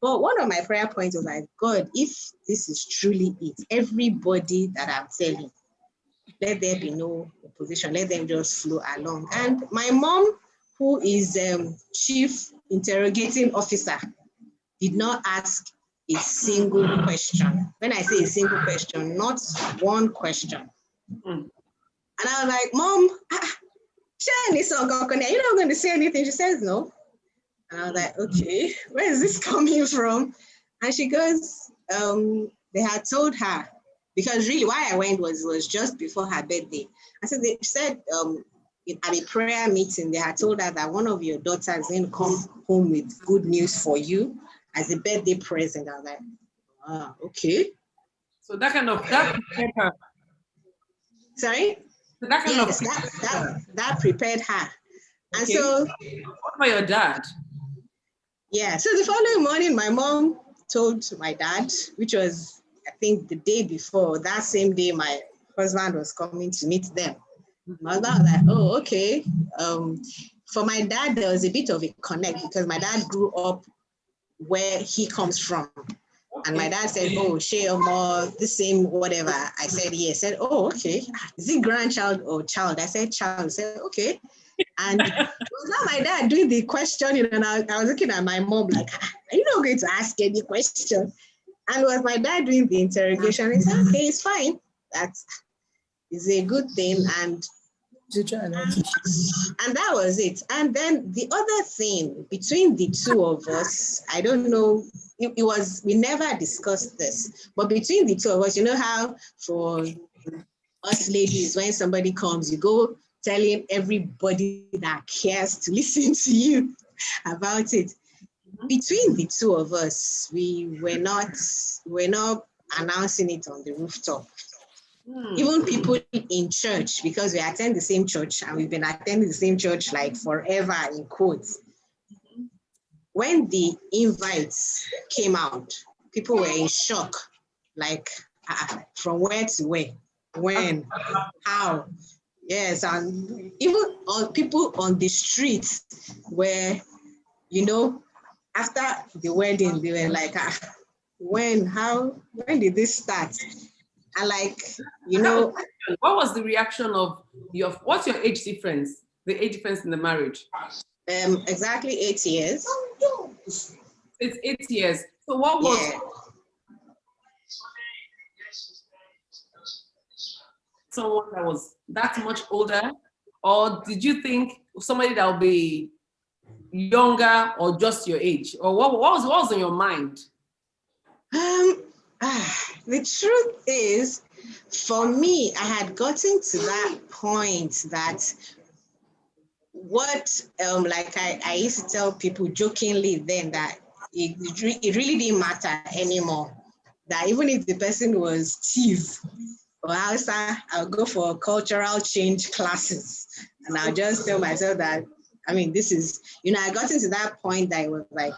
But one of my prayer points was like, God, if this is truly it, everybody that I'm telling, let there be no opposition, let them just flow along. And my mom, who is chief interrogating officer, did not ask a single question. When I say a single question, not one question. And I was like, Mom, you're not going to say anything? She says no. And I was like, okay, where is this coming from? And she goes, they had told her, because really why I went was just before her birthday. I said, they said at a prayer meeting, they had told her that one of your daughters is going to come home with good news for you as a birthday present. I was like, okay. So that prepared her. Sorry? So that kind yes, that prepared her. And okay. So what about your dad? Yeah, so the following morning, my mom told my dad, which was, I think, the day before, that same day my husband was coming to meet them. My dad was like, oh, okay. For my dad, there was a bit of a connect, because my dad grew up where he comes from. And my dad said, oh, share more, the same, whatever. I said, yes. Said, oh, okay. Is it grandchild or child? I said, child. I said, okay. And it was not my dad doing the questioning, and I was looking at my mom like, are you not going to ask any question? And it was my dad doing the interrogation. He said, okay, it's fine. That is a good thing. And that was it. And then the other thing between the two of us, I don't know, it was, we never discussed this, but between the two of us, you know how for us ladies, when somebody comes, you go telling everybody that cares to listen to you about it. Between the two of us, we're not announcing it on the rooftop. Even people in church, because we attend the same church and we've been attending the same church like forever in quotes. When the invites came out, people were in shock, like from where to where, when, how. Yes, and even on people on the street where, you know, after the wedding, they were like, when, how, when did this start? And like, you know. What was the reaction of what's your age difference? The age difference in the marriage? Exactly 8 years. It's 8 years. So what was someone that was that much older? Or did you think somebody that will be younger or just your age? Or what was on your mind? The truth is, for me, I had gotten to that point that like I used to tell people jokingly then that it really didn't matter anymore. That even if the person was Steve or Hausa, I'll go for cultural change classes. And I'll just tell myself that, I mean, this is, I got into that point that it was like,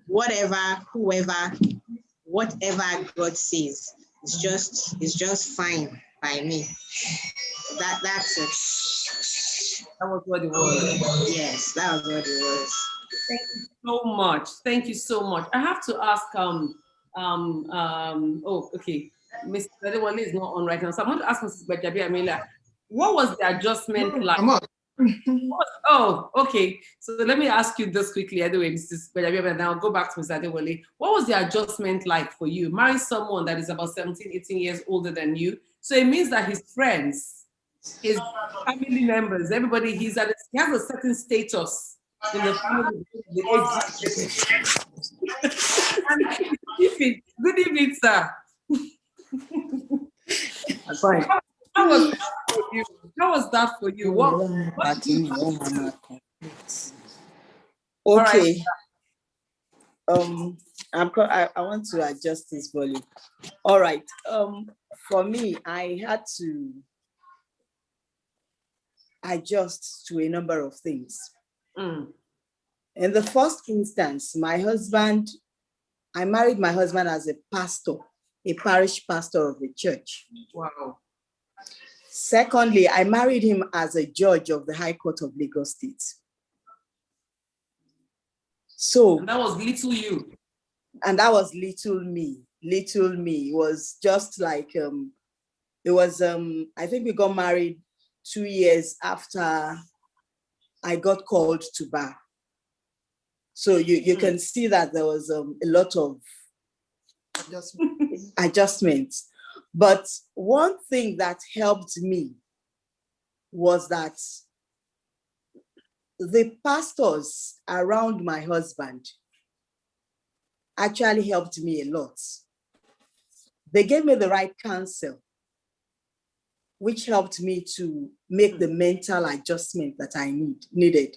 whatever, whoever, whatever God says, it's just fine by me. That's it. That was what it was. Yes, that was what it was. Thank you so much. Thank you so much. I have to ask, okay. Mr. Adewale is not on right now. So I'm going to ask Mrs. Gbajabiamila, what was the adjustment like? Oh, okay. So let me ask you this quickly. Anyway, Mrs. Gbajabiamila, and I'll go back to Mr. Adewale. What was the adjustment like for you? Marrying someone that is about 17, 18 years older than you. So it means that his friends, his family members, everybody, he has a certain status in the family. Good evening, sir. Fine. How was that for you? How was that for you? Okay. I want to adjust this volume. All right. For me, I had to adjust to a number of things. In the first instance, I married my husband as a pastor, a parish pastor of a church. Wow. Secondly, I married him as a judge of the High Court of Lagos State. So and that was little you. And that was little me. Little me. It was just like I think we got married 2 years after I got called to bar. So you can see that there was a lot of adjustments. But one thing that helped me was that the pastors around my husband actually helped me a lot. They gave me the right counsel, which helped me to make the mental adjustment that I needed.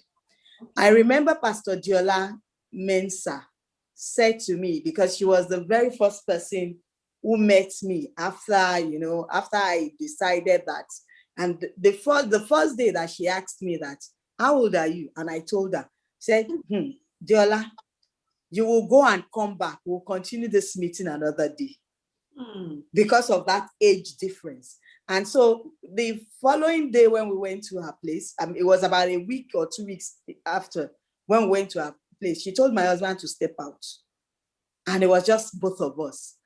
I remember Pastor Diola Mensah said to me, because she was the very first person who met me after I decided that. And the first day that she asked me that, how old are you? And I told her, said, Diola, you will go and come back. We'll continue this meeting another day. Because of that age difference. And so the following day when we went to her place, it was about a week or 2 weeks after when we went to her place, she told my husband to step out. And it was just both of us.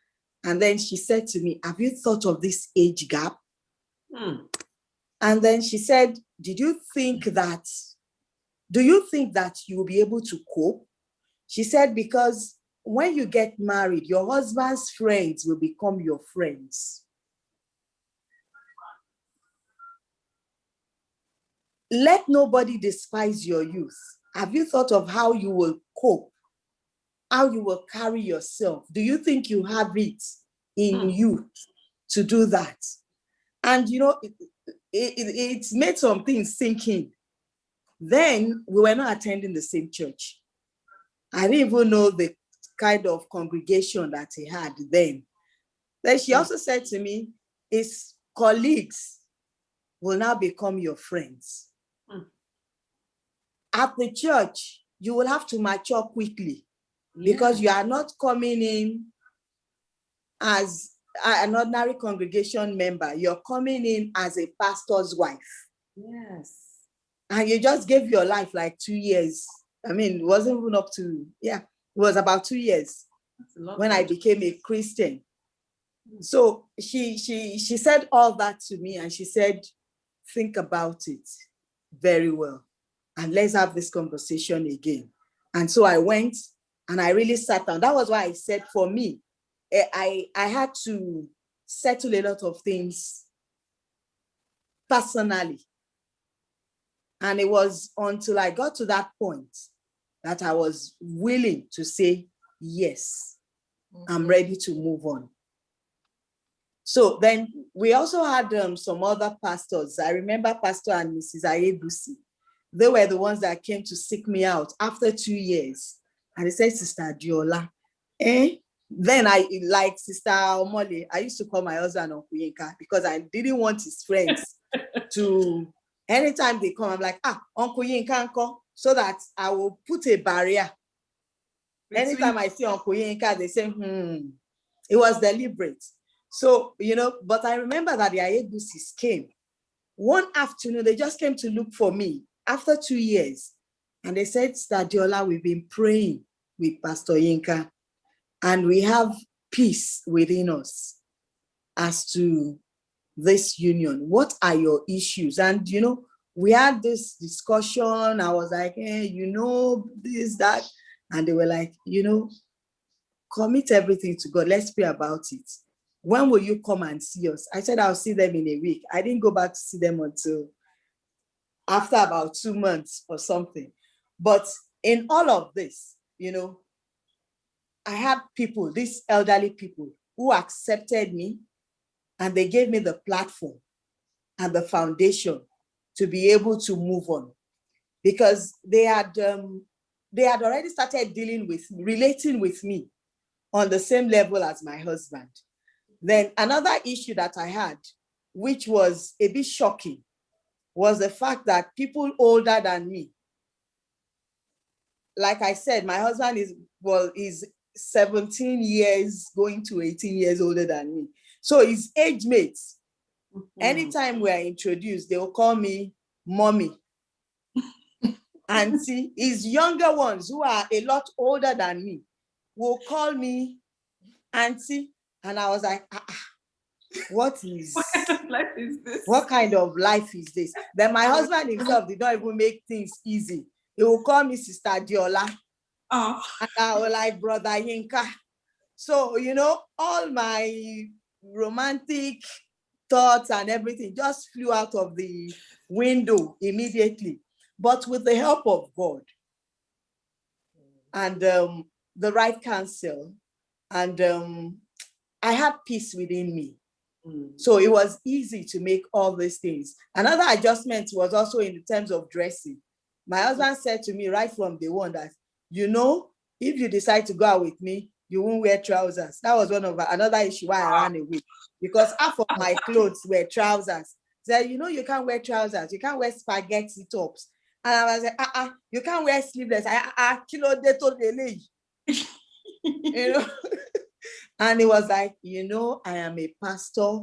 And then she said to me, have you thought of this age gap? And then she said, do you think that you will be able to cope? She said, because when you get married, your husband's friends will become your friends. Let nobody despise your youth. Have you thought of how you will cope? How you will carry yourself? Do you think you have it in you to do that? And it made some things sink in. Then we were not attending the same church. I didn't even know the kind of congregation that he had then. Then she also said to me, it's colleagues will now become your friends. At the church, you will have to mature quickly because you are not coming in as an ordinary congregation member. You're coming in as a pastor's wife. Yes. And you just gave your life like 2 years. I mean, it wasn't even up to, it was about 2 years when I became a Christian. So she said all that to me, and she said, think about it very well, and let's have this conversation again. And so I went and I really sat down. That was why I said, for me, I had to settle a lot of things personally. And it was until I got to that point that I was willing to say, yes, I'm ready to move on. So then we also had some other pastors. I remember Pastor and Mrs. Ayebusi. They were the ones that came to seek me out after 2 years. And they said, Sister Diola, Then I, like Sister Omole, I used to call my husband Uncle Yinka because I didn't want his friends to, anytime they come, I'm like, Uncle Yinka, uncle, so that I will put a barrier. Anytime I see Uncle Yinka, they say, it was deliberate. So, but I remember that the Ayebusis came. One afternoon, they just came to look for me after 2 years. And they said, Sister Diola, we've been praying with Pastor Yinka, and we have peace within us as to this union. What are your issues? And, we had this discussion. I was like, this, that. And they were like, commit everything to God. Let's pray about it. When will you come and see us? I said, I'll see them in a week. I didn't go back to see them until after about 2 months or something. But in all of this, I had people, these elderly people, who accepted me, and they gave me the platform and the foundation to be able to move on, because they had already started relating with me on the same level as my husband. Then another issue that I had, which was a bit shocking, was the fact that people older than me, like I said, my husband is 17 years going to 18 years older than me. So his age mates, anytime we are introduced, they will call me mommy. Auntie. His younger ones, who are a lot older than me, will call me auntie. And I was like, what life is this? What kind of life is this? Then my husband himself did not even make things easy. He will call me Sister Diola. And I was like, Brother Yinka. So, all my romantic thoughts and everything just flew out of the window immediately. But with the help of God and the right counsel, and I had peace within me. So it was easy to make all these things. Another adjustment was also in terms of dressing. My husband said to me right from day one that, if you decide to go out with me, you won't wear trousers. That was another issue why I ran away, because half of my clothes were trousers. He said, you can't wear trousers. You can't wear spaghetti tops. And I was like, you can't wear sleeveless. And it was like, I am a pastor.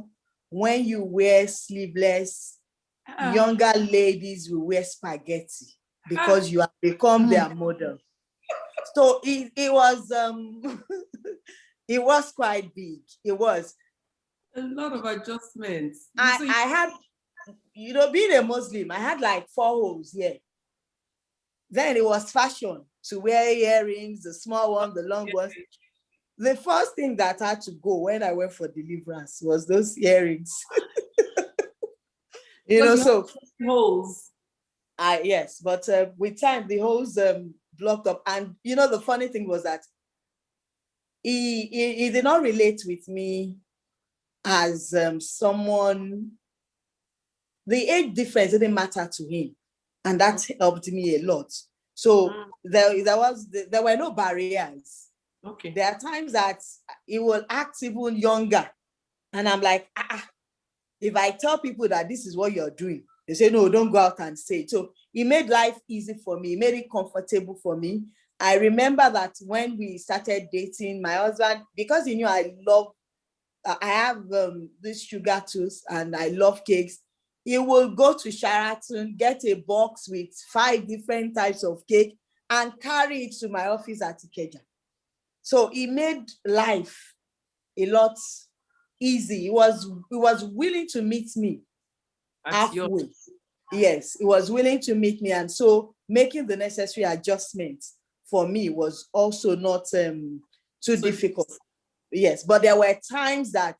When you wear sleeveless, younger ladies will wear spaghetti because you have become their model. So it was it was quite big. It was a lot of adjustments. I had, being a Muslim, I had like 4 holes here. Then it was fashion to wear earrings, the small ones, the long ones. The first thing that had to go when I went for deliverance was those earrings. So holes. Yes, but with time the holes blocked up. And the funny thing was that he did not relate with me as someone. The age difference didn't matter to him, and that helped me a lot. So there were no barriers. Okay. There are times that he will act even younger, and I'm like, if I tell people that this is what you're doing, they say, no, don't go out and say it. So it made life easy for me. It made it comfortable for me. I remember that when we started dating, my husband, because he knew I have this sugar tooth and I love cakes, he will go to Sheraton, get a box with 5 different types of cake and carry it to my office at Ikeja. So it made life a lot easy. He was willing to meet me halfway. Yes, he was willing to meet me. And so making the necessary adjustments for me was also not too difficult. Yes, but there were times that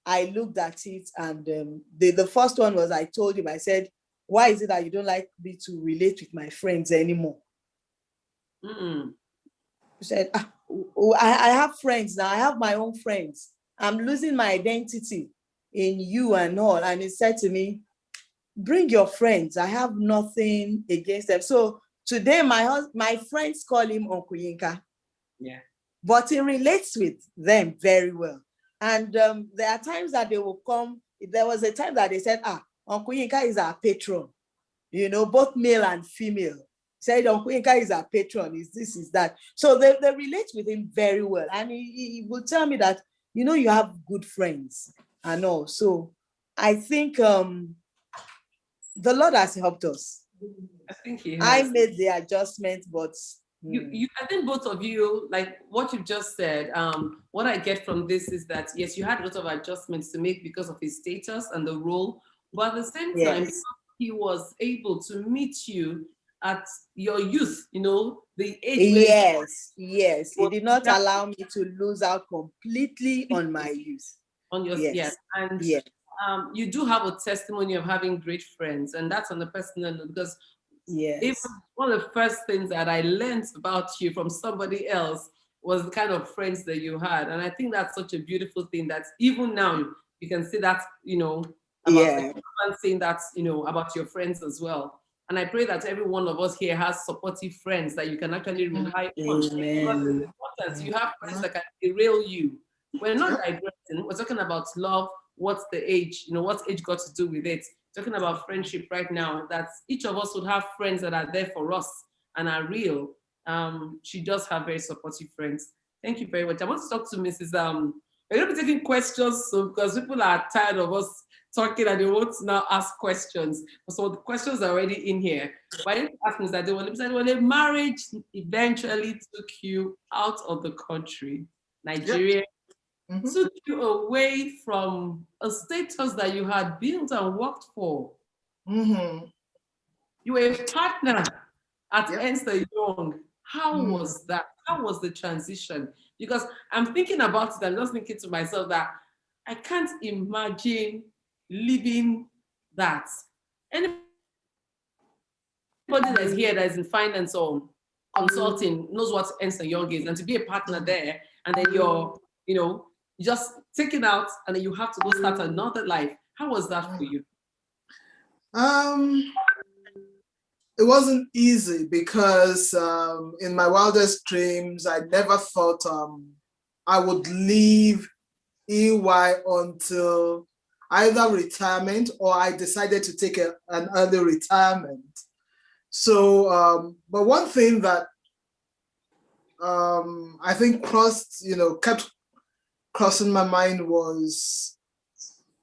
I looked at it, and the first one was, I told him, I said, why is it that you don't like me to relate with my friends anymore? He said, I have friends now. I have my own friends. I'm losing my identity in you and all. And he said to me, bring your friends. I have nothing against them. So today, my friends call him Uncle Yinka. Yeah. But he relates with them very well. And there are times that they will come. There was a time that they said, Uncle Yinka is our patron, both male and female. Said Uncle Yinka is our patron, is this, is that. So they relate with him very well. And he will tell me that, you have good friends and all. So I think the Lord has helped us. I think he has. I made the adjustment, but I think both of you, like what you've just said, what I get from this is that, yes, you had a lot of adjustments to make because of his status and the role, but at the same time, he was able to meet you at your youth, the age. Yes. He did not allow me to lose out completely on my youth. On your, yes. And you do have a testimony of having great friends, and that's on the personal note, because even one of the first things that I learned about you from somebody else was the kind of friends that you had. And I think that's such a beautiful thing that even now you can see that, about saying that, about your friends as well. And I pray that every one of us here has supportive friends that you can actually rely on. Because it's important. You have friends that can derail you. We're not digressing. We're talking about love. What's the age? What's age got to do with it? Talking about friendship right now, that each of us would have friends that are there for us and are real. She does have very supportive friends. Thank you very much. I want to talk to Mrs. We're going to be taking questions, because people are tired of us talking and they want to now ask questions. So the questions are already in here. But I need to ask Mr. Adewale, when a marriage eventually took you out of the country, Nigeria, took you away from a status that you had built and worked for. You were a partner at Ernst & Young. How was that? How was the transition? Because I'm thinking about it, I'm just thinking to myself that I can't imagine leaving that. Anybody that's here that is in finance or consulting knows what Ernst & Young is, and to be a partner there, and then you're, just taken out, and then you have to go start another life. How was that for you? It wasn't easy, because in my wildest dreams, I never thought I would leave EY until either retirement or I decided to take an early retirement. So, but one thing that I think kept crossing my mind was,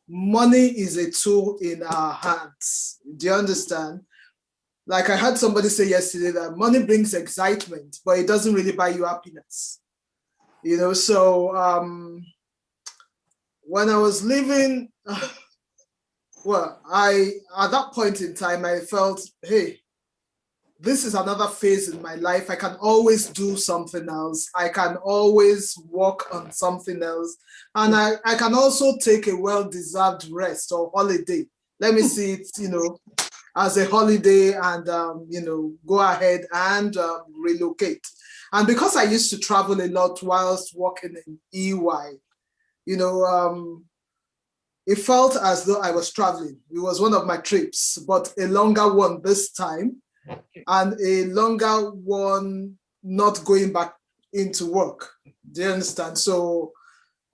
money is a tool in our hands. Do you understand? Like I heard somebody say yesterday that money brings excitement, but it doesn't really buy you happiness. So when I was leaving, at that point in time, I felt, hey, this is another phase in my life. I can always do something else. I can always work on something else. And I can also take a well-deserved rest or holiday. Let me see it, as a holiday, and, go ahead and relocate. And because I used to travel a lot whilst working in EY, it felt as though I was traveling. It was one of my trips, but a longer one this time, and a longer one not going back into work. Do you understand? So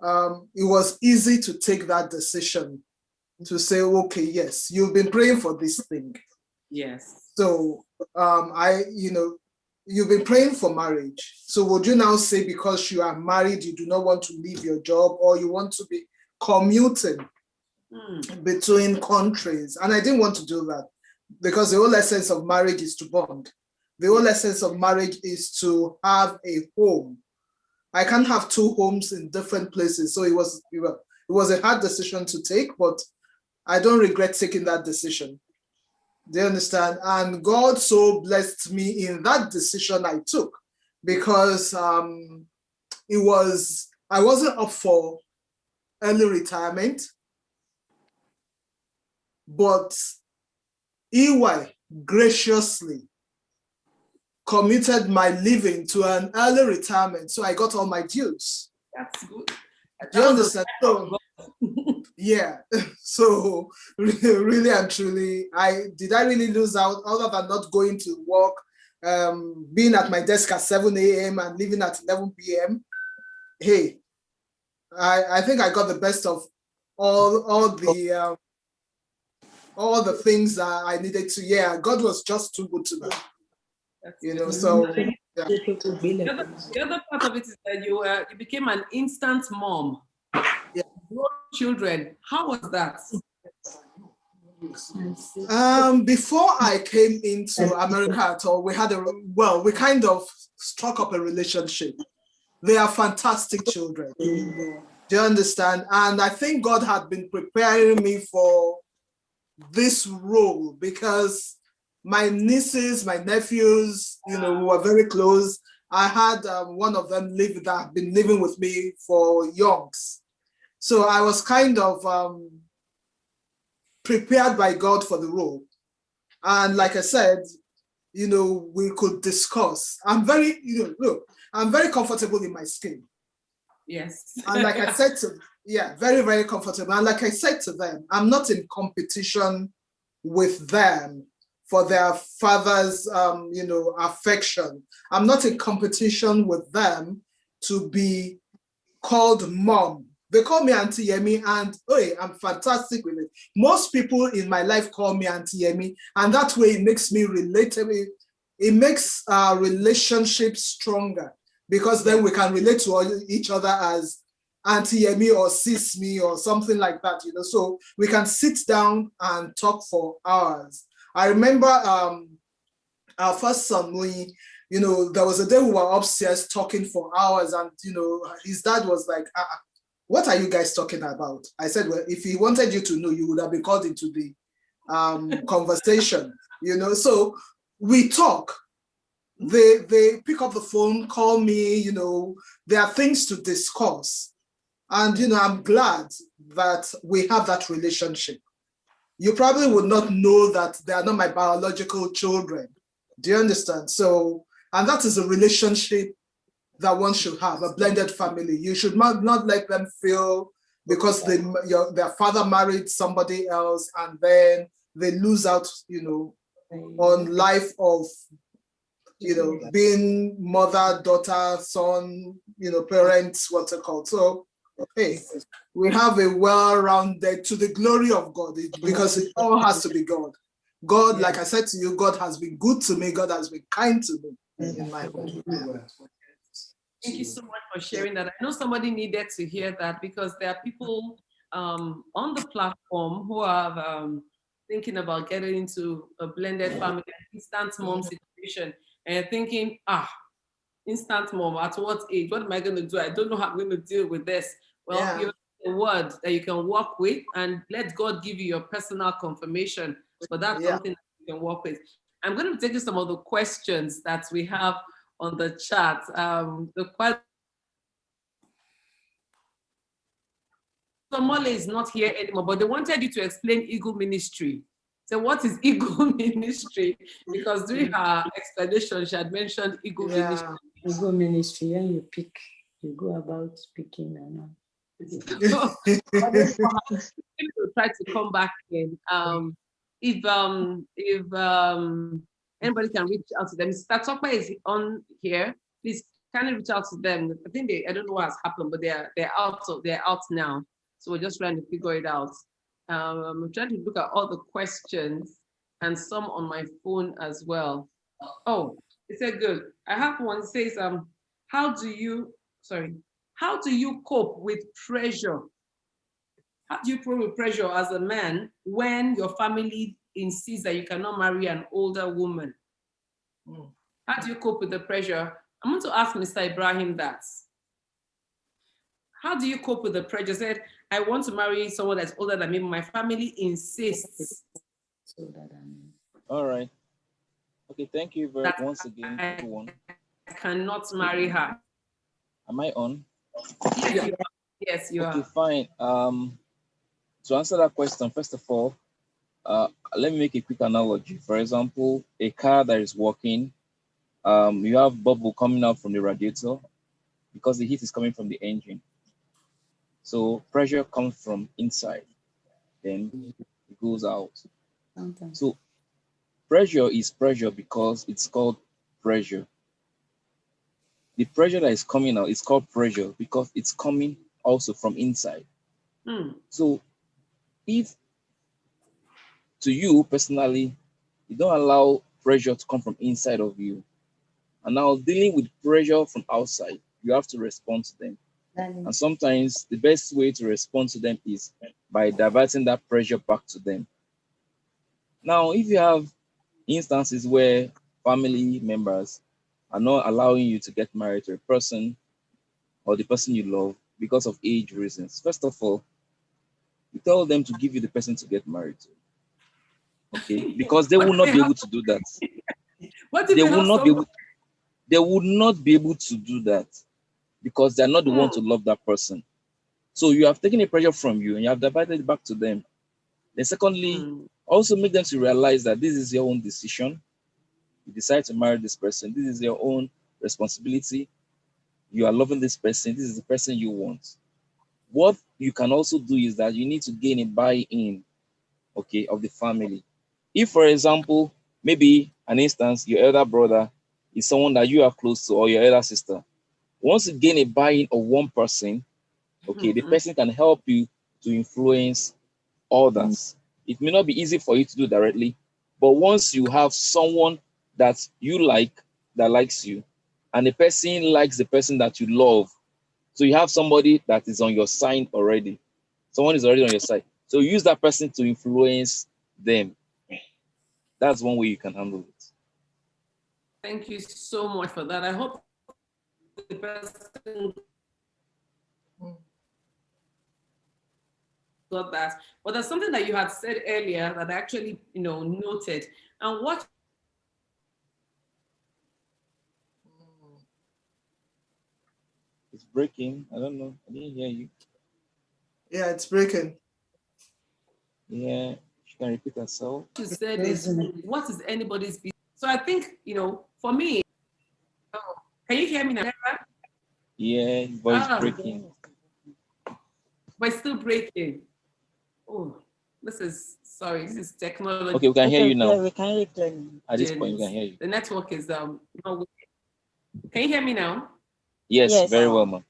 it was easy to take that decision, to say, okay, yes, you've been praying for this thing. Yes. So you've been praying for marriage. So would you now say because you are married, you do not want to leave your job, or you want to be commuting between countries? And I didn't want to do that, because the whole essence of marriage is to bond. The whole essence of marriage is to have a home. I can't have two homes in different places. So it was a hard decision to take, but I don't regret taking that decision. Do you understand? And God so blessed me in that decision I took, because I wasn't up for early retirement, but EY graciously committed my living to an early retirement, so I got all my dues. That's good. Do you understand? So, yeah. So really and truly, did I really lose out, other than not going to work, being at my desk at 7 a.m. and leaving at 11 p.m.? Hey, I think I got the best of all the things that I needed to. Yeah, God was just too good to me. So yeah. The other part of it is that you became an instant mom. Yeah. Children. How was that? Before I came into America at all, we kind of struck up a relationship. They are fantastic children. Do you understand? And I think God had been preparing me for this role, because my nieces, my nephews, who were very close, I had one of them that had been living with me for yonks. So I was kind of prepared by God for the role. And like I said, we could discuss. I'm very, I'm very comfortable in my skin. Yes. And like I said very, very comfortable. And like I said to them, I'm not in competition with them for their father's, affection. I'm not in competition with them to be called mom. They call me Auntie Yemi, and I'm fantastic with it. Most people in my life call me Auntie Yemi, and that way it makes me relatable. It makes our relationship stronger, because then we can relate to each other as Auntie Yemi or Sis Me or something like that, so we can sit down and talk for hours. I remember our first son, Mui, there was a day we were upstairs talking for hours, and his dad was like, what are you guys talking about? I said, well, if he wanted you to know, you would have been called into the conversation, so we talk. They pick up the phone, call me, there are things to discuss. And, I'm glad that we have that relationship. You probably would not know that they are not my biological children. Do you understand? So, and that is a relationship that one should have, a blended family. You should not let them feel because their father married somebody else and then they lose out, on life of, being mother, daughter, son, parents, what's it called? So, hey, we have a well-rounded, to the glory of God, because it all has to be God. God, like I said to you, God has been good to me. God has been kind to me in my home. Thank you so much for sharing that. I know somebody needed to hear that, because there are people on the platform who are thinking about getting into a blended family, instant mom situation, and thinking, instant mom, at what age? What am I going to do? I don't know how I'm going to deal with this. Well, you have a word that you can work with, and let God give you your personal confirmation. But that's something that you can work with. I'm going to take you some of the questions that we have on the chat. Somole is not here anymore, but they wanted you to explain Eagle Ministry. So what is Eagle Ministry? Because during her explanation, she had mentioned Eagle Ministry. Eagle Ministry, and you pick, you go about speaking and we'll try to come back in. If anybody can reach out to them, Mr. Tokpa is on here. Please kindly reach out to them. I think I don't know what has happened, but they're out now. So we're just trying to figure it out. I'm trying to look at all the questions and some on my phone as well. Oh, it said good. I have one. It says, how do you cope with pressure? How do you cope with pressure as a man when your family insists that you cannot marry an older woman? How do you cope with the pressure? I'm going to ask Mr. Ibrahim that. How do you cope with the pressure? Said, I want to marry someone that's older than me, but my family insists. All right. Okay, thank you very once again, everyone. I cannot marry her. Am I on? Yes, you are. Okay, fine. To answer that question, first of all, let me make a quick analogy. For example, a car that is working, you have bubble coming out from the radiator because the heat is coming from the engine. So pressure comes from inside, then it goes out. So pressure is pressure because it's called pressure. The pressure that is coming out is called pressure because it's coming also from inside. So if to you personally, you don't allow pressure to come from inside of you, and now dealing with pressure from outside, you have to respond to them. And sometimes the best way to respond to them is by diverting that pressure back to them. Now, if you have instances where family members are not allowing you to get married to a person or the person you love because of age reasons, first of all, you tell them to give you the person to get married to. Okay, because they will not be able to do that. They will not be able to do that because they're not the one to love that person. So you have taken the pressure from you and you have diverted it back to them. Then secondly, also make them to realize that this is your own decision. You decide to marry this person. This is your own responsibility. You are loving this person. This is the person you want. What you can also do is that you need to gain a buy-in, okay, of the family. If, for example, maybe an instance, your elder brother is someone that you are close to, or your elder sister, once you gain a buy-in of one person, okay, the person can help you to influence others. It may not be easy for you to do directly, but once you have someone that you like, that likes you, and the person likes the person that you love, so you have somebody that is on your side already. Someone is already on your side. So use that person to influence them. That's one way you can handle it. Thank you so much for that. I hope the person got that. But there's something that you had said earlier that I actually, noted. And what it's breaking. I don't know. I didn't hear you. Yeah, it's breaking. Yeah, she can repeat herself. You said is, what is anybody's business? So I think, for me, can you hear me now? Yeah, voice breaking. But it's still breaking. Oh, this is technology. Okay, we can hear you now. We can hear you clearly. At this point, we can hear you. The network is not working. Can you hear me now? Yes, very well, ma'am.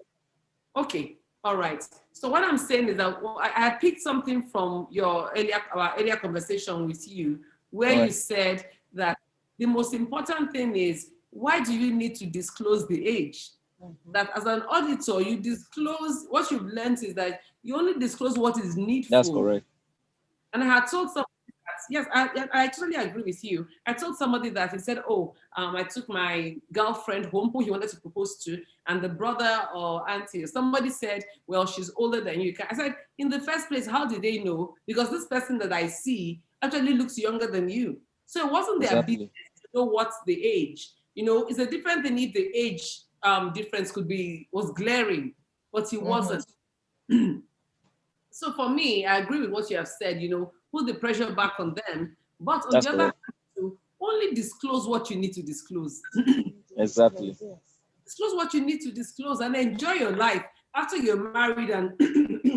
Okay, all right. So what I'm saying is that I picked something from our earlier conversation with you, where you said that the most important thing is, why do you need to disclose the age? That as an auditor, you disclose, what you've learned is that you only disclose what is needful. That's correct. And I had told somebody that, yes, I totally agree with you. I told somebody that, he said, I took my girlfriend home who he wanted to propose to, and the brother or auntie, somebody said, well, she's older than you. I said, in the first place, how did they know? Because this person that I see actually looks younger than you. So it wasn't their business to know what's the age. It's a different thing if the age difference was glaring, but it wasn't. So for me, I agree with what you have said, put the pressure back on them, but on the other hand, to only disclose what you need to disclose. Exactly. Disclose what you need to disclose and enjoy your life after you're married and,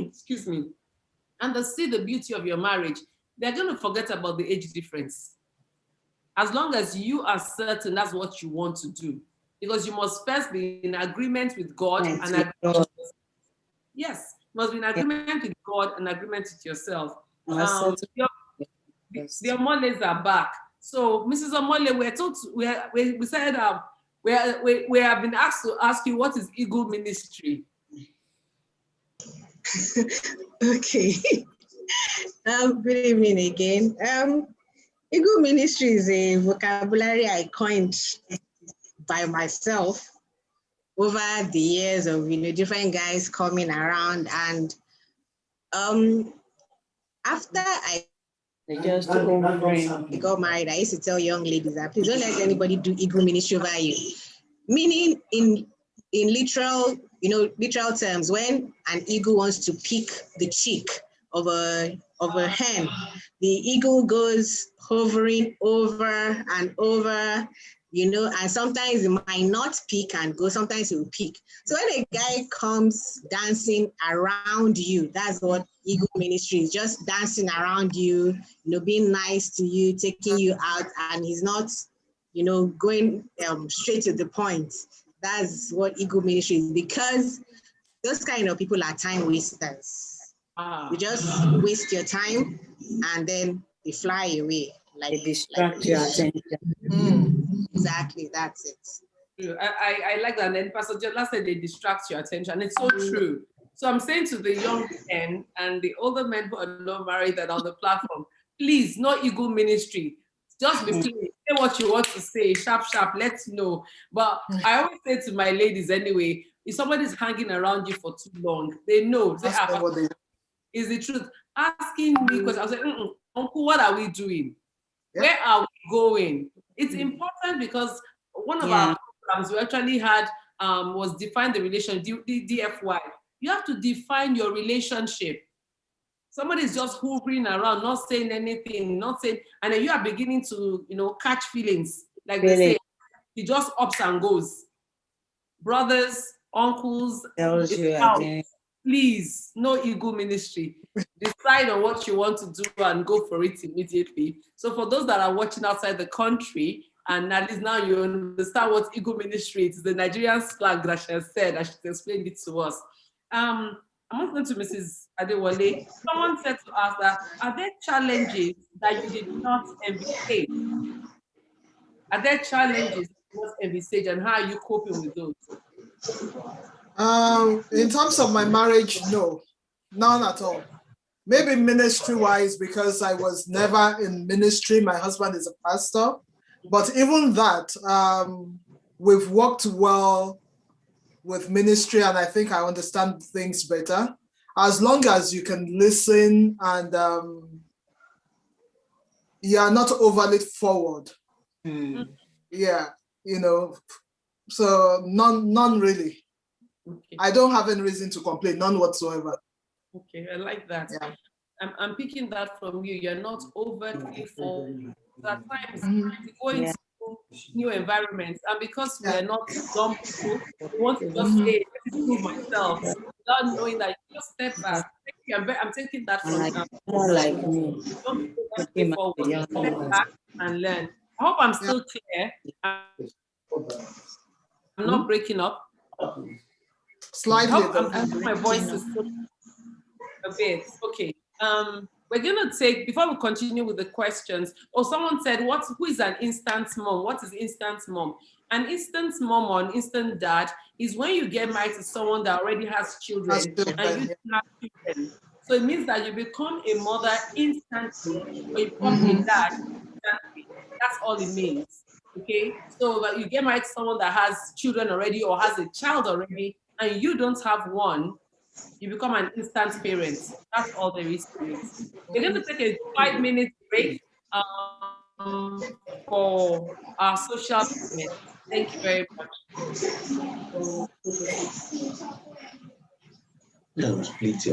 excuse me, and they see the beauty of your marriage. They're going to forget about the age difference. As long as you are certain that's what you want to do. Because you must first be in agreement with God and agreement. Yes, you must be in agreement with God and agreement with yourself. The Omoles are back. So, Mrs. Omole, we said we have been asked to ask you what is Eagle Ministry. Okay. Good evening again. Eagle Ministry is a vocabulary I coined by myself over the years of different guys coming around, and after I got married, I used to tell young ladies that please don't let anybody do Eagle Ministry over you. Meaning in literal terms, when an eagle wants to pick the cheek of a hen, the eagle goes hovering over and over, and sometimes it might not pick and go, sometimes it will pick. So when a guy comes dancing around you, that's what Eagle Ministry is, just dancing around you, being nice to you, taking you out, and he's not, going straight to the point. That's what Eagle Ministry is, because those kind of people are time wasters. You just waste your time and then they fly away. They distract your attention. Exactly, that's it. I like that. And then Pastor Jola said they distract your attention. It's so true. So I'm saying to the young men and the older men who are not married that are on the platform, please, no Eagle Ministry. Just be clear. Say what you want to say, sharp, let's know. But I always say to my ladies anyway, if somebody's hanging around you for too long, they know. Say, is the truth. Asking me, because I was like, Uncle, what are we doing? Yeah. Where are we going? It's important because one of our programs we actually had was define the relationship, DFY. You have to define your relationship. Somebody's just hovering around, not saying anything, and then you are beginning to, catch feelings. Like they say, it just ups and goes. Brothers, uncles, please, no Eagle Ministry. Decide on what you want to do and go for it immediately. So for those that are watching outside the country, and at least now you understand what Eagle Ministry is, the Nigerian slang that she has said, and she explained it to us. I'm going to Mrs. Adewale. Someone said to us that, are there challenges that you did not envisage? Are there challenges you did not envisage, and how are you coping with those? In terms of my marriage, no, none at all. Maybe ministry-wise, because I was never in ministry. My husband is a pastor. But even that, we've worked well with ministry, and I think I understand things better. As long as you can listen and you are not overly forward. Yeah, so none really. Okay. I don't have any reason to complain, none whatsoever. Okay, I like that. Yeah. I'm picking that from you. You're not overly forward. At times, we go into new environments, and because we are not dumb people, we want to just say, let me prove myself, without knowing that you just step back. I'm taking that from you. More like me. Don't go forward. Step back and learn. I hope I'm still clear. I'm not breaking up. Slightly. I hope my voice is still a bit. Okay. We're gonna take, before we continue with the questions, someone said, who is an instant mom? What is instant mom? An instant mom or an instant dad is when you get married to someone that already has children and you have children. So it means that you become a mother instantly, or you become a dad instantly. That's all it means. Okay? So you get married to someone that has children already or has a child already, and you don't have one, you become an instant parent. That's all there is to it. We're going to take a 5-minute break for our social business. Thank you very much. No, please.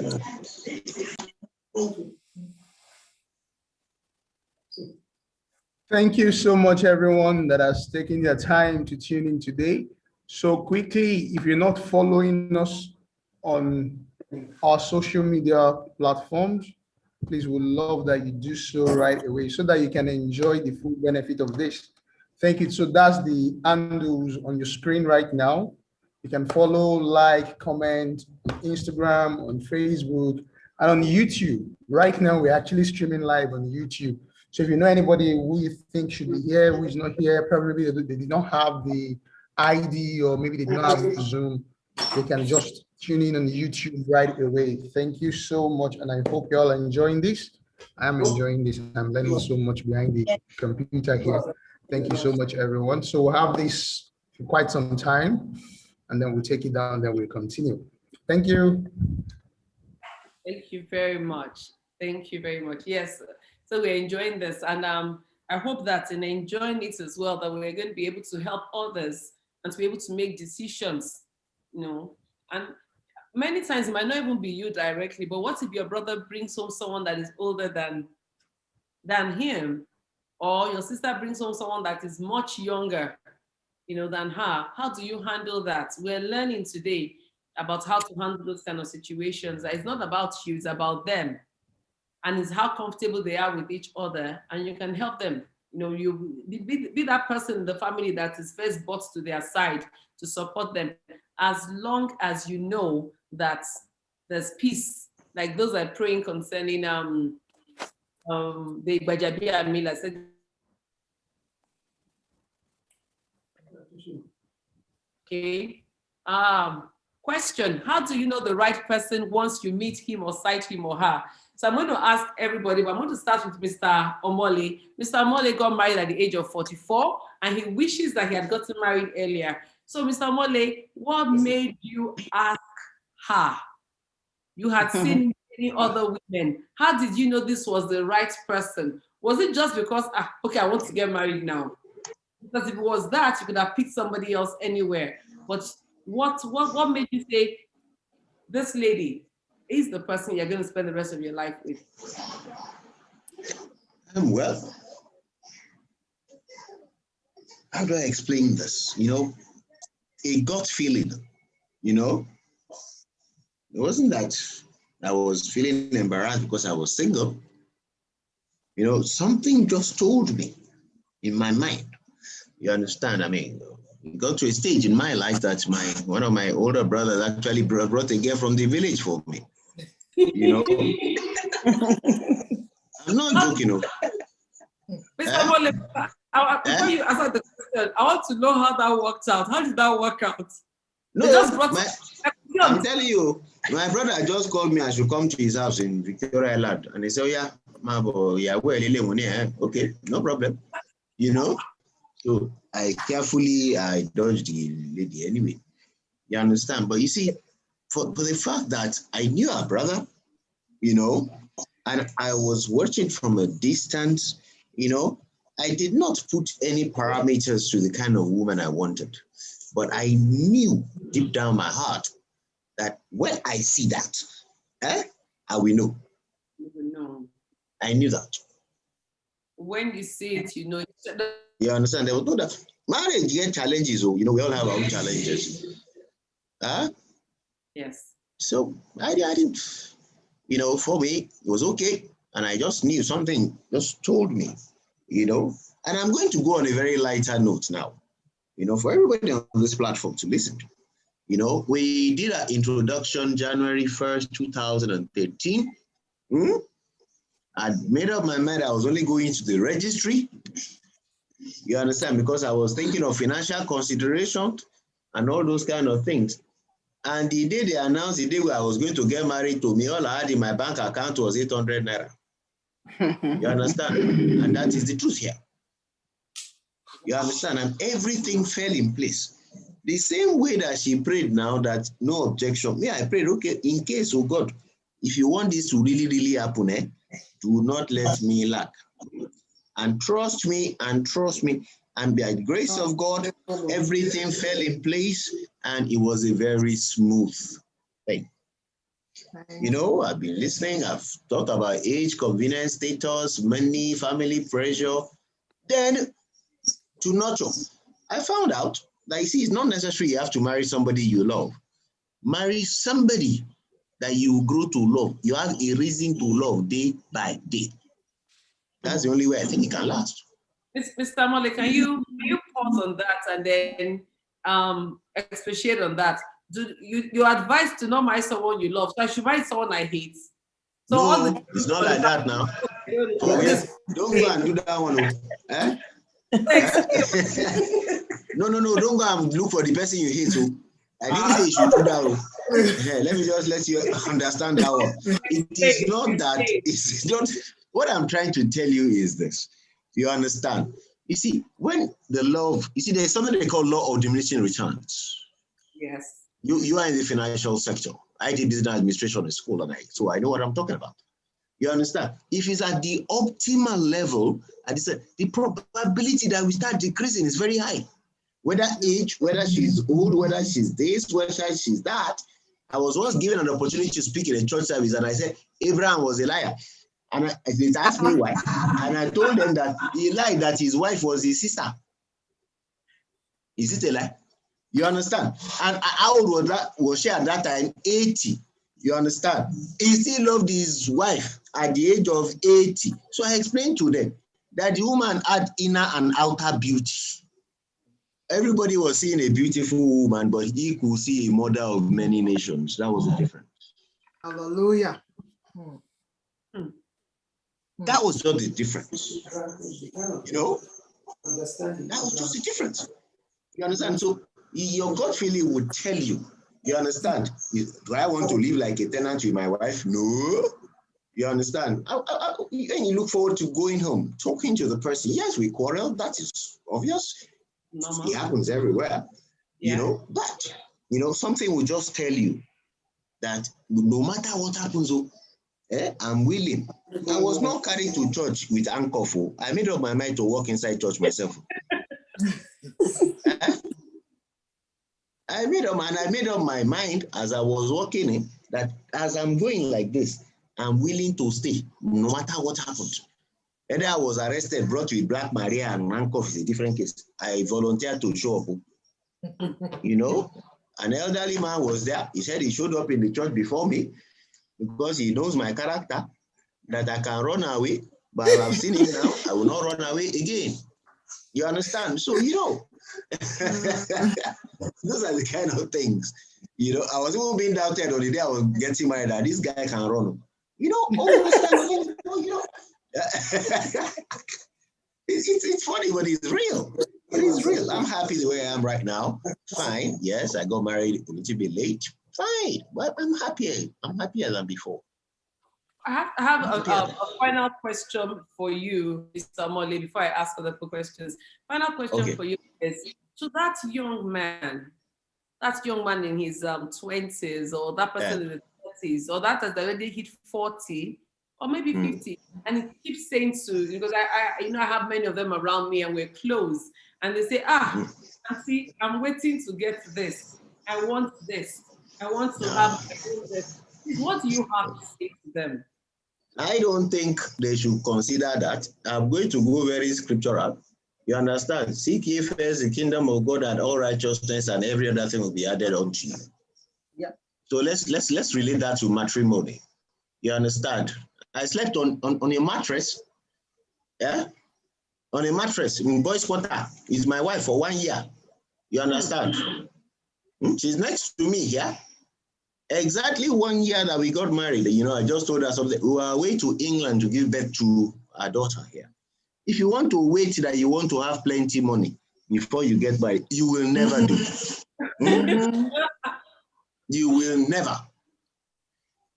Thank you so much, everyone that has taken their time to tune in today. So quickly, if you're not following us on our social media platforms, please, would love that you do so right away so that you can enjoy the full benefit of this. Thank you. So that's the handles on your screen right now. You can follow, like, comment on Instagram, on Facebook, And on YouTube, right now, we're actually streaming live on YouTube. So if you know anybody who you think should be here, who is not here, probably they did not have the ID, or maybe they did not have Zoom, they can just tune in on YouTube right away. Thank you so much. And I hope you all are enjoying this. I'm enjoying this. I'm learning so much behind the computer here. Thank you so much, everyone. So we'll have this for quite some time, and then we'll take it down, then we'll continue. Thank you. Thank you very much. Thank you very much. Yes, so we're enjoying this, and I hope that in enjoying it as well, that we're going to be able to help others and to be able to make decisions, you know. And many times it might not even be you directly, but what if your brother brings home someone that is older than him, or your sister brings home someone that is much younger, you know, than her? How do you handle that? We're learning today about how to handle those kind of situations. It's not about you, it's about them. And it's how comfortable they are with each other, and you can help them. You know, you be that person in the family that is first brought to their side to support them, as long as you know that there's peace. Like those are praying concerning the Bajabi Amila said. Okay. Question: how do you know the right person once you meet him or sight him or her? So I'm going to ask everybody, but I'm going to start with Mr. Omole. Mr. Omole got married at the age of 44, and he wishes that he had gotten married earlier. So Mr. Omole, what made you ask her? You had seen many other women. How did you know this was the right person? Was it just because, okay, I want to get married now? Because if it was that, you could have picked somebody else anywhere. But what made you say, this lady is the person you're going to spend the rest of your life with? Well, how do I explain this? You know, a gut feeling, you know. It wasn't that I was feeling embarrassed because I was single. You know, something just told me in my mind. You understand? I mean, it got to a stage in my life that one of my older brothers actually brought a girl from the village for me. You know, I'm not joking. Mr. Mole, before you answer the question, I want to know how that worked out. How did that work out? No, I'm telling you, my brother just called me. I should come to his house in Victoria Island, and he said, "Oh, yeah, Mabo, yeah, okay, no problem." You know, so I dodged the lady anyway. You understand? But you see, for the fact that I knew her brother, you know, and I was watching from a distance, you know, I did not put any parameters to the kind of woman I wanted. But I knew deep down my heart that when I see that, I will know. You will know. I knew that. When you see it, you know. You understand? They will know that marriage get challenges. You know, we all have our own challenges. Yes. So I didn't, you know, for me, it was okay. And I just knew something just told me, you know. And I'm going to go on a very lighter note now, you know, for everybody on this platform to listen to. You know, we did our introduction January 1st, 2013. I made up my mind I was only going to the registry. You understand? Because I was thinking of financial consideration and all those kind of things. And the day they announced the day where I was going to get married to me, all I had in my bank account was 800 naira. You understand? And that is the truth here. You understand? And everything fell in place. The same way that she prayed now that no objection. Me, I prayed, okay, in case, oh God, if you want this to really, really happen, do not let me lack. And trust me, and by the grace of God, everything fell in place and it was a very smooth thing. You know, I've been listening, I've talked about age, convenience, status, money, family pressure. Then to nurture, I found out that you see, it's not necessary you have to marry somebody you love. Marry somebody that you grow to love. You have a reason to love day by day. That's the only way I think it can last. Mr. Mole, can you pause on that and then expatiate on that? Do you advise to not marry someone you love? So I should marry someone I hate? So no, it's not like that now. Forget, don't go and do that one. Eh? No, don't go and look for the person you hate. So I didn't say you should do that one. Let me just let you understand that one. It is not that, it's not, what I'm trying to tell you is this. You understand? You see, when the love, you see, there's something they call law of diminishing returns. Yes. You are in the financial sector. I did business administration in school, and so I know what I'm talking about. You understand? If it's at the optimal level, and the probability that we start decreasing is very high. Whether age, whether she's old, whether she's this, whether she's that. I was once given an opportunity to speak in a church service, and I said Abraham was a liar. And they asked me why. And I told them that he lied that his wife was his sister. Is it a lie? You understand? And how old was she at that time? 80. You understand? He still loved his wife at the age of 80. So I explained to them that the woman had inner and outer beauty. Everybody was seeing a beautiful woman, but he could see a mother of many nations. That was the difference. Hallelujah. That was just the difference. You know? That was just the difference. You understand? So your gut feeling would tell you. You understand? Do I want to live like a tenant with my wife? No. You understand? And you look forward to going home, talking to the person. Yes, we quarrel. That is obvious. It happens everywhere. You know, but, you know, something will just tell you that no matter what happens, I'm willing. I was not carried to church with handcuff. I made up my mind to walk inside church myself. I made up my mind as I was walking in that as I'm going like this, I'm willing to stay no matter what happened. Whether I was arrested, brought with Black Maria and handcuff is a different case. I volunteered to show up. You know, an elderly man was there. He said he showed up in the church before me because he knows my character, that I can run away, but I've seen him now. I will not run away again. You understand? So, you know, those are the kind of things. You know, I was even being doubted on the day I was getting married that this guy can run. You know, it's funny, but it's real. It is real. I'm happy the way I am right now. Fine. Yes, I got married a little bit late. Fine. But I'm happier. I'm happier than before. I have a final question for you, Mr. Mole, before I ask other questions. Final question for you is, to that young man in his 20s, or that person in the 30s, or that has already hit 40, or maybe 50, and he keeps saying to, because I have many of them around me and we're close, and they say, Auntie, I'm waiting to get this. I want this. I want to have this. What do you have to say to them? I don't think they should consider that. I'm going to go very scriptural. You understand? Seek ye first the kingdom of God and all righteousness, and every other thing will be added unto you. Yeah. So let's relate that to matrimony. You understand? I slept on a mattress. Yeah? On a mattress in boys' quarter. Is my wife for 1 year. You understand? She's next to me here. Exactly 1 year that we got married, you know, I just told her something. We were away to England to give birth to our daughter here. If you want to wait that you want to have plenty money before you get married, you will never do it. You will never.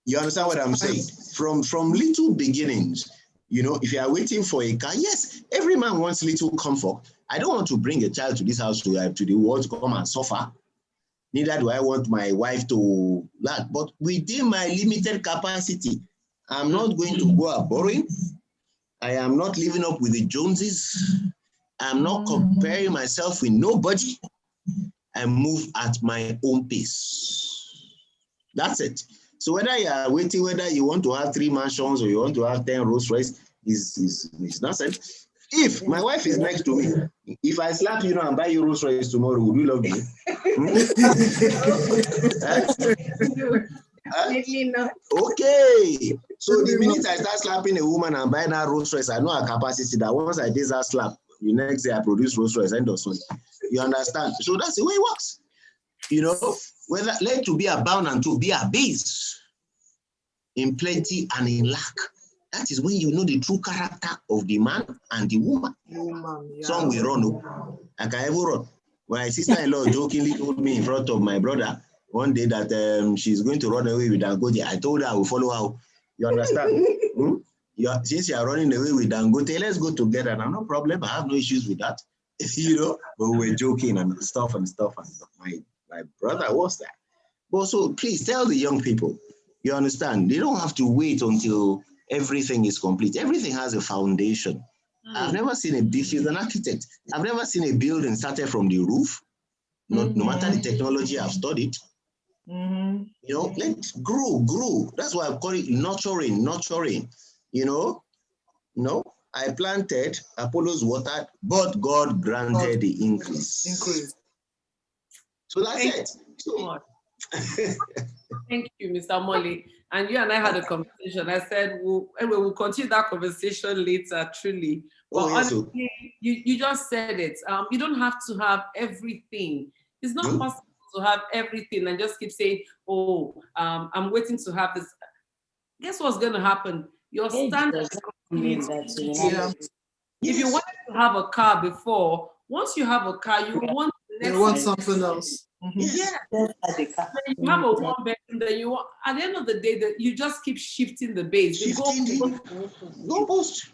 You understand what I'm saying? From little beginnings, you know, if you are waiting for a car, yes, every man wants little comfort. I don't want to bring a child to this house to the world to come and suffer. Neither do I want my wife to lack. But within my limited capacity, I'm not going to go out borrowing. I am not living up with the Joneses. I'm not comparing myself with nobody. I move at my own pace. That's it. So whether you are waiting, whether you want to have 3 mansions or you want to have 10 Rolls Royce is nonsense. If my wife is next to me, if I slap you now and buy you Rolls Royce tomorrow, would you love me? Definitely not. Okay. So the minute I start slapping a woman and buying that Rolls Royce, I know her capacity that once I did that slap, the next day I produce Rolls Royce, end of story. You understand? So that's the way it works. You know, whether let to be abound and to be abased. in plenty and in lack. That is when you know the true character of the man and the woman. Some will run. I can ever run. My sister-in-law jokingly told me in front of my brother one day that she's going to run away with Dangote. I told her I will follow her. You understand? Since you are running away with Dangote, let's go together. Now, no problem. I have no issues with that. But we were joking and stuff. And my brother was that. But so please tell the young people, you understand, they don't have to wait until everything is complete. Everything has a foundation. I've never seen she's an architect. I've never seen a building started from the roof, no matter the technology I've studied. Let's grow. That's why I call it nurturing. I planted, Apollo's watered, but God granted the increase. So that's it. So much. Thank you, Mr. Molly. And you and I had a conversation. I said we'll continue that conversation later, truly. But honestly, you just said it. You don't have to have everything. It's not possible to have everything and just keep saying, I'm waiting to have this. Guess what's going to happen? Your standards. If you wanted to have a car before, once you have a car, you want the next want something else. Yeah. You have a one bedroom, then you want, at the end of the day, that you just keep shifting the base. The goalpost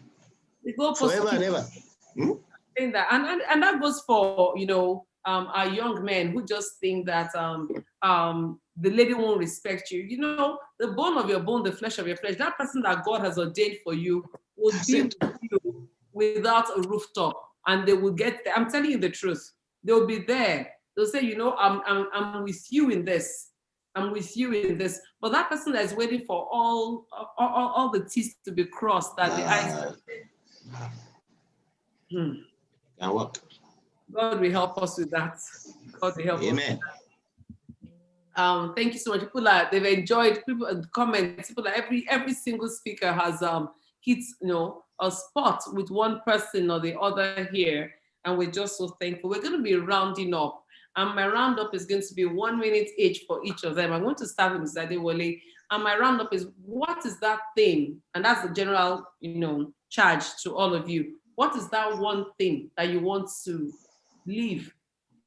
forever and ever. And that goes for our young men who just think that the lady won't respect you. The bone of your bone, the flesh of your flesh, that person that God has ordained for you will be with you without a rooftop, and they will get there. I'm telling you the truth. They'll be there. They'll say, I'm with you in this. I'm with you in this. But that person that is waiting for all the T's to be crossed, that the I's. God will help us with that. God will help us. Amen. Thank you so much. They've enjoyed comments. Every single speaker has hit a spot with one person or the other here, and we're just so thankful. We're going to be rounding up. And my roundup is going to be 1 minute each for each of them. I'm going to start with Mr. Adewale. And my roundup is, what is that thing? And that's the general, charge to all of you. What is that one thing that you want to leave?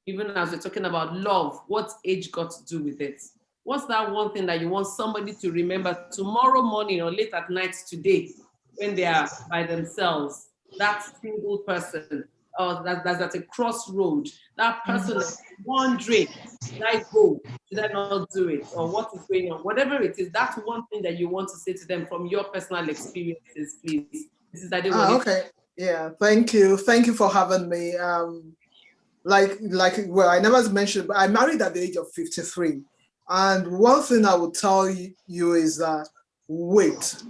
Even as we're talking about love, what's age got to do with it? What's that one thing that you want somebody to remember tomorrow morning or late at night today when they are by themselves? That single person, or that's at a crossroad. That person is wondering, should I go? Should I not do it? Or what is going on? Whatever it is, that's one thing that you want to say to them from your personal experiences, please. This is okay. Yeah, thank you. Thank you for having me. Well, I never mentioned, but I married at the age of 53. And one thing I will tell you is that wait.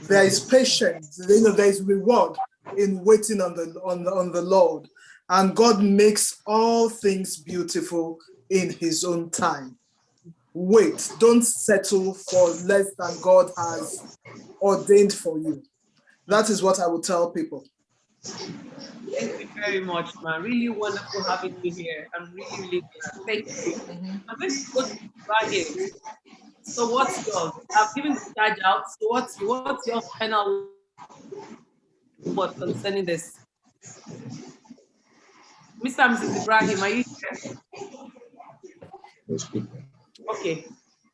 There is patience. There is reward in waiting on the Lord, and God makes all things beautiful in His own time. Wait, don't settle for less than God has ordained for you. That is what I would tell people. Thank you very much, man. Really wonderful having you here. I'm really, really glad. Thank you. I'm going to go to Ibrahim. So what's yours? I've given the charge out. So what's your final word concerning this? Mr. and Mrs. Ibrahim, are you here? Okay.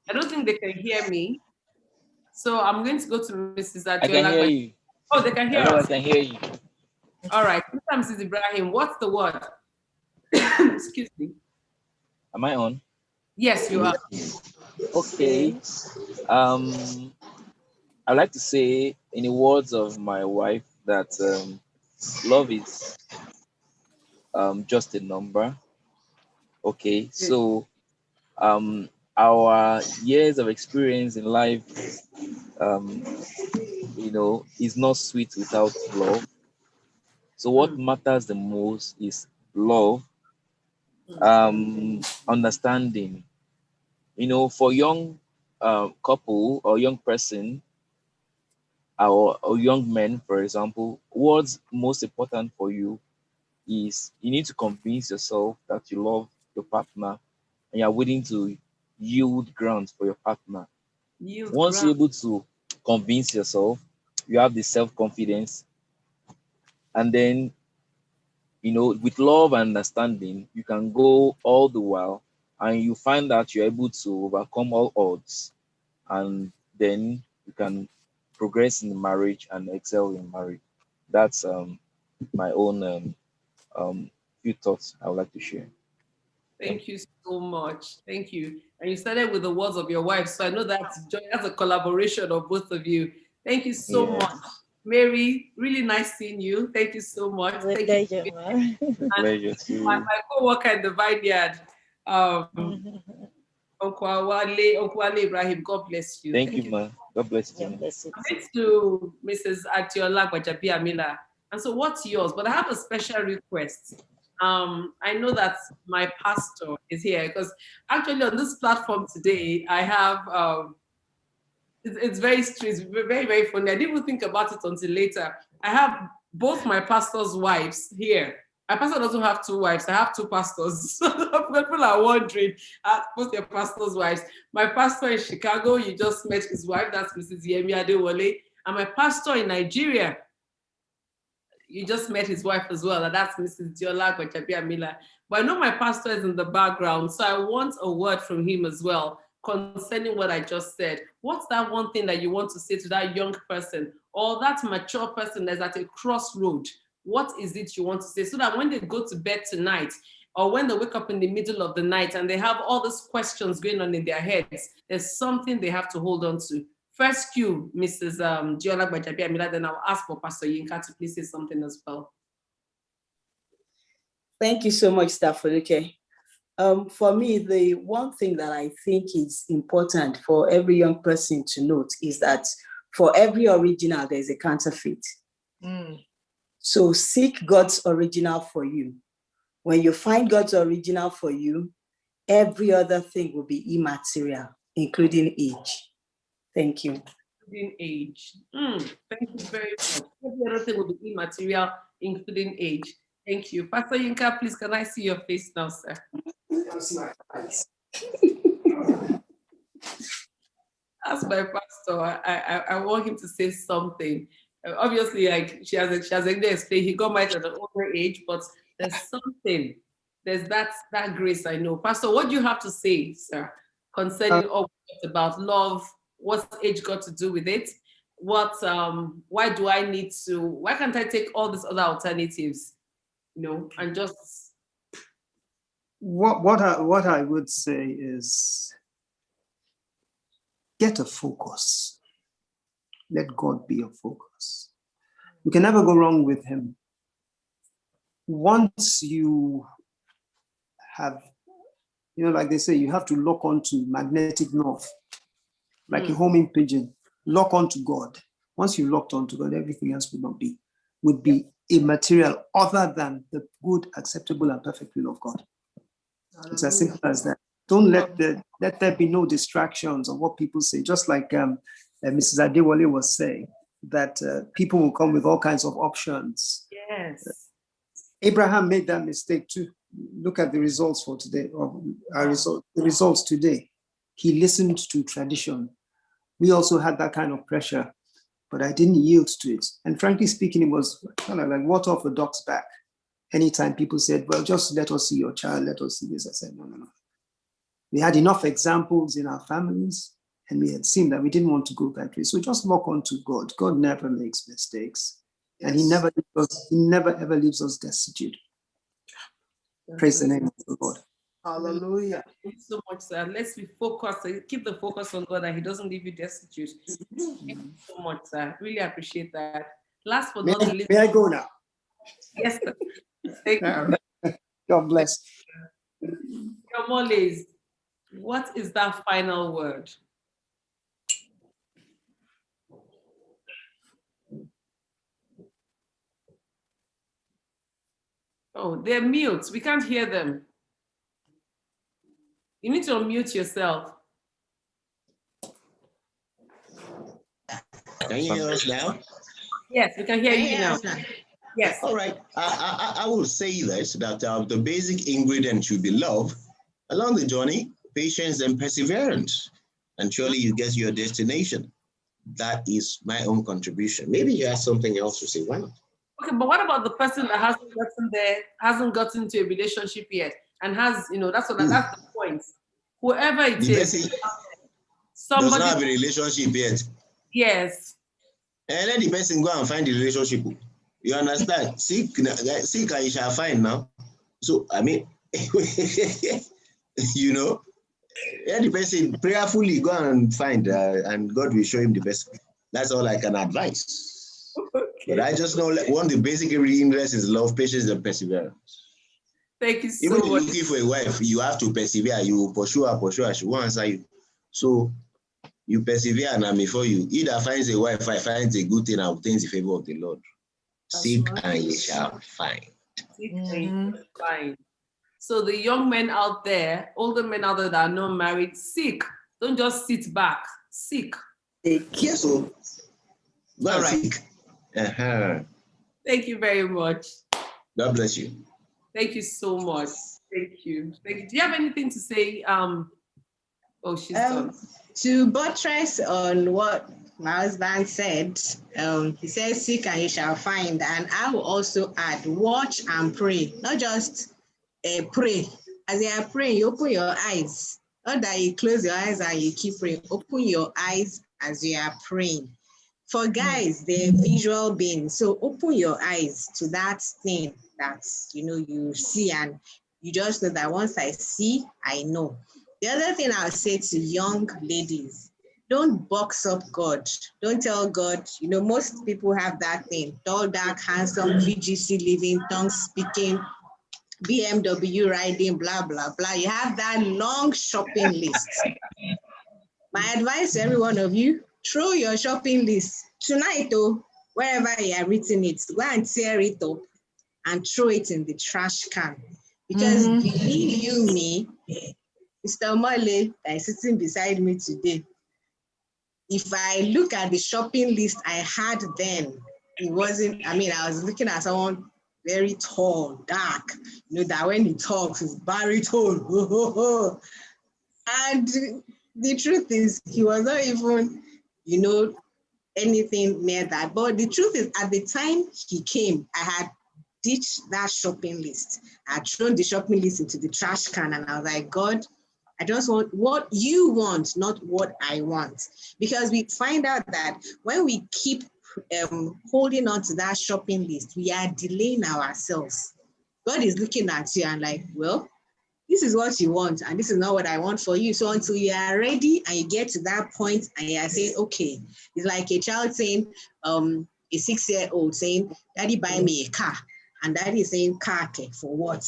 I don't think they can hear me. So I'm going to go to Mrs. Adjola. I can hear you. Oh, they can hear us. I can hear you. All right. Mr. and Mrs. Ibrahim, what's the word? Excuse me. Am I on? Yes, you are. Okay. I'd like to say, in the words of my wife, that love is just a number. Okay, so our years of experience in life, is not sweet without love. So what matters the most is love, understanding. For young couple or young person or young men, for example, what's most important for you is you need to convince yourself that you love your partner and you're willing to yield ground for your partner. Once you're able to convince yourself, you have the self-confidence, and then, you know, with love and understanding, you can go all the while, and you find that you're able to overcome all odds, and then you can progress in marriage and excel in marriage. That's my own few thoughts I would like to share. Thank you so much. Thank you. And you started with the words of your wife, so I know that's a collaboration of both of you. Thank you so much. Mary, really nice seeing you. Thank you so much. Thank pleasure, you. Pleasure too. My co-worker in the vineyard, Uncle Wale Ibrahim, God bless you. Thank you, man. God bless you. Thanks to Mrs. Atiola Gbajabiamila. And so what's yours? But I have a special request. I know that my pastor is here because actually on this platform today, I have, it's very strange, very, very funny. I didn't even think about it until later. I have both my pastor's wives here. My pastor doesn't have two wives. I have two pastors. People are wondering, what's your pastor's wives? My pastor in Chicago, you just met his wife. That's Mrs. Yemi Adewale. And my pastor in Nigeria, you just met his wife as well. And that's Mrs. Diola Gbajabiamila. But I know my pastor is in the background, so I want a word from him as well concerning what I just said. What's that one thing that you want to say to that young person or that mature person that's at a crossroad? What is it you want to say so that when they go to bed tonight or when they wake up in the middle of the night and they have all these questions going on in their heads, there's something they have to hold on to. First cue, Mrs. Diola Gbajabiamila, then I'll ask for Pastor Yinka to please say something as well. Thank you so much, Stafoluke. For me, the one thing that I think is important for every young person to note is that for every original, there's a counterfeit. So seek God's original for you. When you find God's original for you, every other thing will be immaterial, including age. Thank you. Including age. Thank you very much. Every other thing will be immaterial, including age. Thank you. Pastor Yinka, please, can I see your face now, sir? As my pastor, I want him to say something. Obviously, like she has explained, he got married at an older age, but there's something. There's that grace, I know. Pastor, what do you have to say, sir, concerning all about love? What's age got to do with it? Why can't I take all these other alternatives? You know, and just what I would say is get a focus. Let God be your focus. You can never go wrong with him. Once you have, like they say, you have to lock onto magnetic north, like a homing pigeon, lock onto God. Once you locked onto God, everything else would be immaterial other than the good, acceptable, and perfect will of God. It's as simple as that. Don't let there be no distractions of what people say. Just like Mrs. Adewale was saying, that people will come with all kinds of options. Yes. Abraham made that mistake too. Look at the results for today, or the results today. He listened to tradition. We also had that kind of pressure, but I didn't yield to it. And frankly speaking, it was kind of like water off a duck's back. Anytime people said, well, just let us see your child, let us see this, I said, no. We had enough examples in our families, and we had seen that we didn't want to go that way. So just lock on to God. God never makes mistakes. Yes. And he never ever leaves us destitute. Praise the name of the Lord. Hallelujah. Thank you so much, sir. Let's be focused. Keep the focus on God, and he doesn't leave you destitute. Thank you so much, sir. Really appreciate that. Last but not least. May I go now? Yes, sir. Thank you. God bless. Moles, what is that final word? Oh, they're mute. We can't hear them. You need to unmute yourself. Can you hear us now? Yes, we can hear you now. Yes. All right. I will say this, that the basic ingredient should be love. Along the journey, patience and perseverance. and surely you get your destination. That is my own contribution. Maybe you have something else to say. Why not? Okay, but what about the person that hasn't gotten to a relationship yet, and has, that's the point. Whoever it is, somebody does not have a relationship yet. Yes. And let the person go and find the relationship. You understand? Seek and you shall find now. So, I mean, let the person prayerfully go and find, and God will show him the best. That's all I can advise. Okay. But I just know one of the basic ingredients is love, patience, and perseverance. Thank you so much. Even if you're looking for a wife, you have to persevere. You pursue her, she won't answer you. So you persevere, and before you either finds a wife, finds a good thing, and obtains the favor of the Lord. That's seek right. And ye shall find. Seek and ye shall find. So the young men out there, older men out there that are not married, seek. Don't just sit back. Seek. Yes, so go and seek. Thank you very much. God bless you. Thank you so much. Thank you. Do you have anything to say? Oh, she's done. To buttress on what my husband said, he says, seek and you shall find. And I will also add, watch and pray. Not just pray. As you are praying, you open your eyes. Not that you close your eyes and you keep praying. Open your eyes as you are praying. For guys, they're visual beings. So open your eyes to that thing that, you see, and you just know that once I see, I know. The other thing I'll say to young ladies, don't box up God. Don't tell God, most people have that thing, tall, dark, handsome, VGC living, tongue speaking, BMW riding, blah, blah, blah. You have that long shopping list. My advice to every one of you, throw your shopping list tonight, though, wherever you are written it, go and tear it up and throw it in the trash can. Because believe you me, Mr. Omole that is sitting beside me today, if I look at the shopping list I had then, it wasn't, I was looking at someone very tall, dark, that when he talks, his baritone. And the truth is, he was not even, anything near that. But the truth is, at the time he came, I had ditched that shopping list. I had thrown the shopping list into the trash can, and I was like, God, I just want what you want, not what I want. Because we find out that when we keep holding on to that shopping list, we are delaying ourselves. God is looking at you and like, well, this is what you want, and this is not what I want for you. So until you are ready and you get to that point and you are saying, okay, it's like a child saying, a 6-year-old saying, Daddy, buy me a car. And Daddy is saying, car, for what?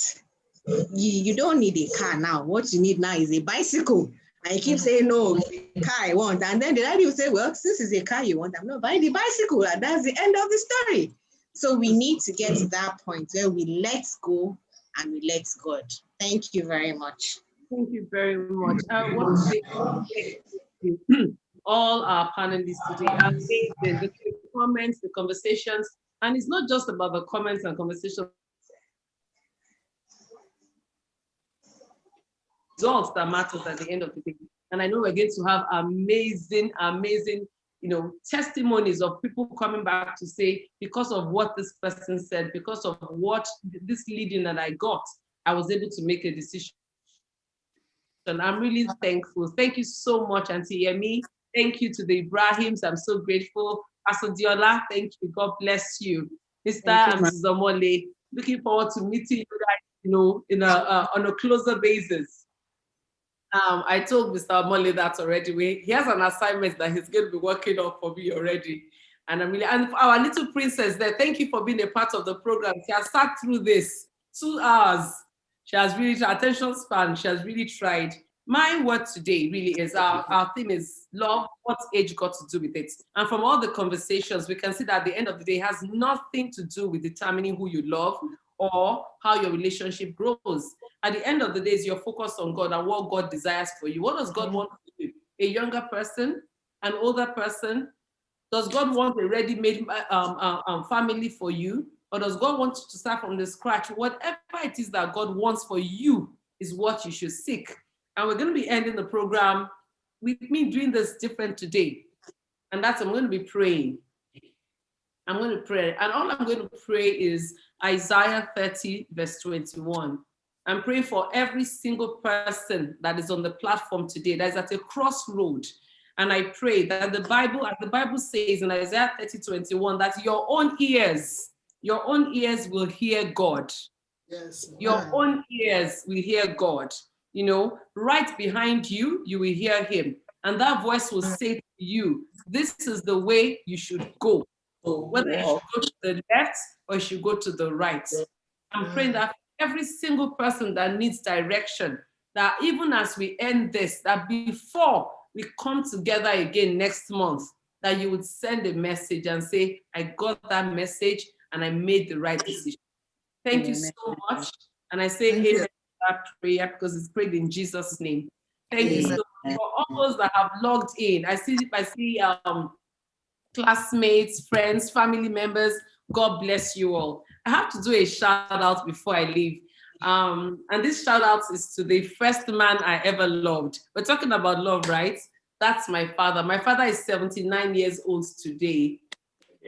You don't need a car now. What you need now is a bicycle. And you keep saying, no, car I want. And then the daddy will say, well, since it's a car you want, I'm not buying the bicycle. And that's the end of the story. So we need to get to that point where we let go and we let God. Thank you very much. Thank you very much. I want to say all our panelists today. The comments, the conversations, and it's not just about the comments and conversations. Results that matters at the end of the day. And I know we're going to have amazing, testimonies of people coming back to say, because of what this person said, because of what this leading that I got, I was able to make a decision. And I'm really thankful. Thank you so much, Auntie Yemi. Thank you to the Ibrahims. I'm so grateful. Pastor Diola, thank you. God bless you. Mr. and Mrs. Omole, looking forward to meeting you guys, on a closer basis. I told Mr. Omole that already. He has an assignment that he's going to be working on for me already. And and our little princess there, thank you for being a part of the program. She has sat through this 2 hours. She has really, attention span, she has really tried. My word today really is, our theme is love, what's age got to do with it? And from all the conversations, we can see that at the end of the day, it has nothing to do with determining who you love or how your relationship grows. At the end of the day, is your focus on God and what God desires for you. What does God want to do? A younger person, an older person? Does God want a ready-made family for you? Or does God want you to start from the scratch? Whatever it is that God wants for you is what you should seek. And we're going to be ending the program with me doing this different today. And that's, I'm going to be praying. I'm going to pray. And all I'm going to pray is Isaiah 30, verse 21. I'm praying for every single person that is on the platform today, that is at a crossroad. And I pray that the Bible, as the Bible says in Isaiah 30, 21, that your own ears will hear God. Yes. Your own ears will hear God. You know, right behind you, you will hear him. And that voice will say to you, this is the way you should go. Whether you should go to the left or you should go to the right. I'm praying that every single person that needs direction, that even as we end this, that before we come together again next month, that you would send a message and say, I got that message and I made the right decision. Thank you so much. And I say amen to that prayer because it's prayed in Jesus' name. Thank you so much for all those that have logged in. I see classmates, friends, family members. God bless you all. I have to do a shout out before I leave. And this shout out is to the first man I ever loved. We're talking about love, right? That's my father. My father is 79 years old today.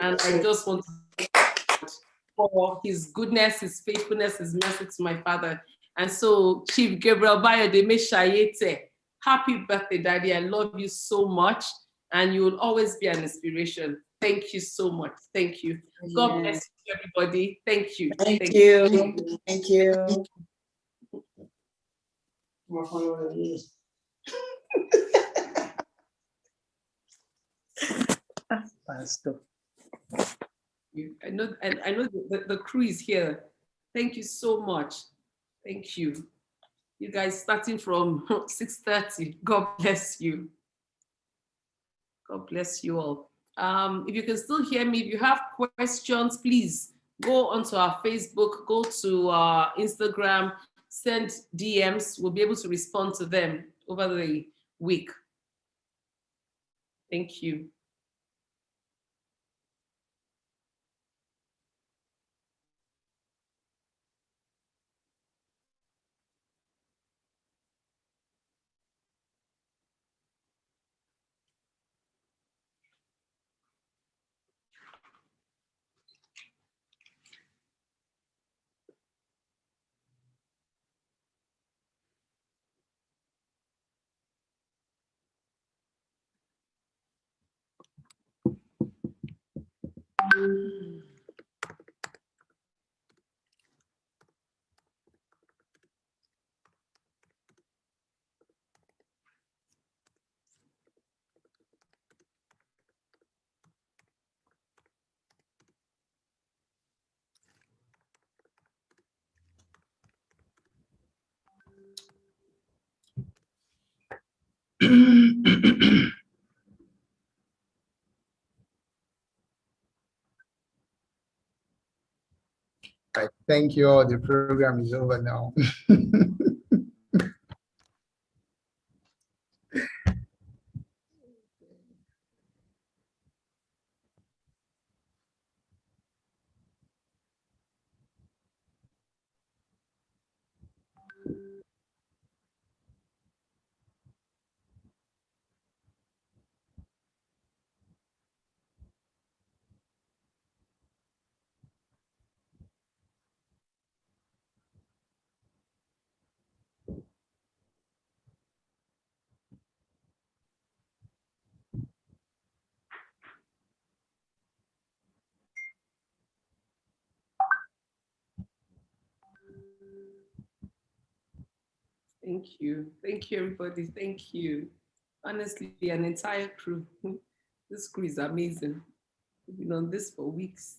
And I just want to thank God for his goodness, his faithfulness, his mercy to my father. And so, Chief Gabriel Bayodeme Shayete, happy birthday, Daddy. I love you so much. And you will always be an inspiration. Thank you so much. Thank you. God bless you, everybody. Thank you. Thank you. Thank you. Pastor. I know the crew is here. Thank you so much. Thank you. You guys starting from 6:30. God bless you. God bless you all. If you can still hear me, if you have questions, please go onto our Facebook, go to our Instagram, send DMs. We'll be able to respond to them over the week. Thank you. Right. Thank you all. The program is over now. Thank you. Thank you, everybody. Thank you. Honestly, an entire crew. This crew is amazing. We've been on this for weeks.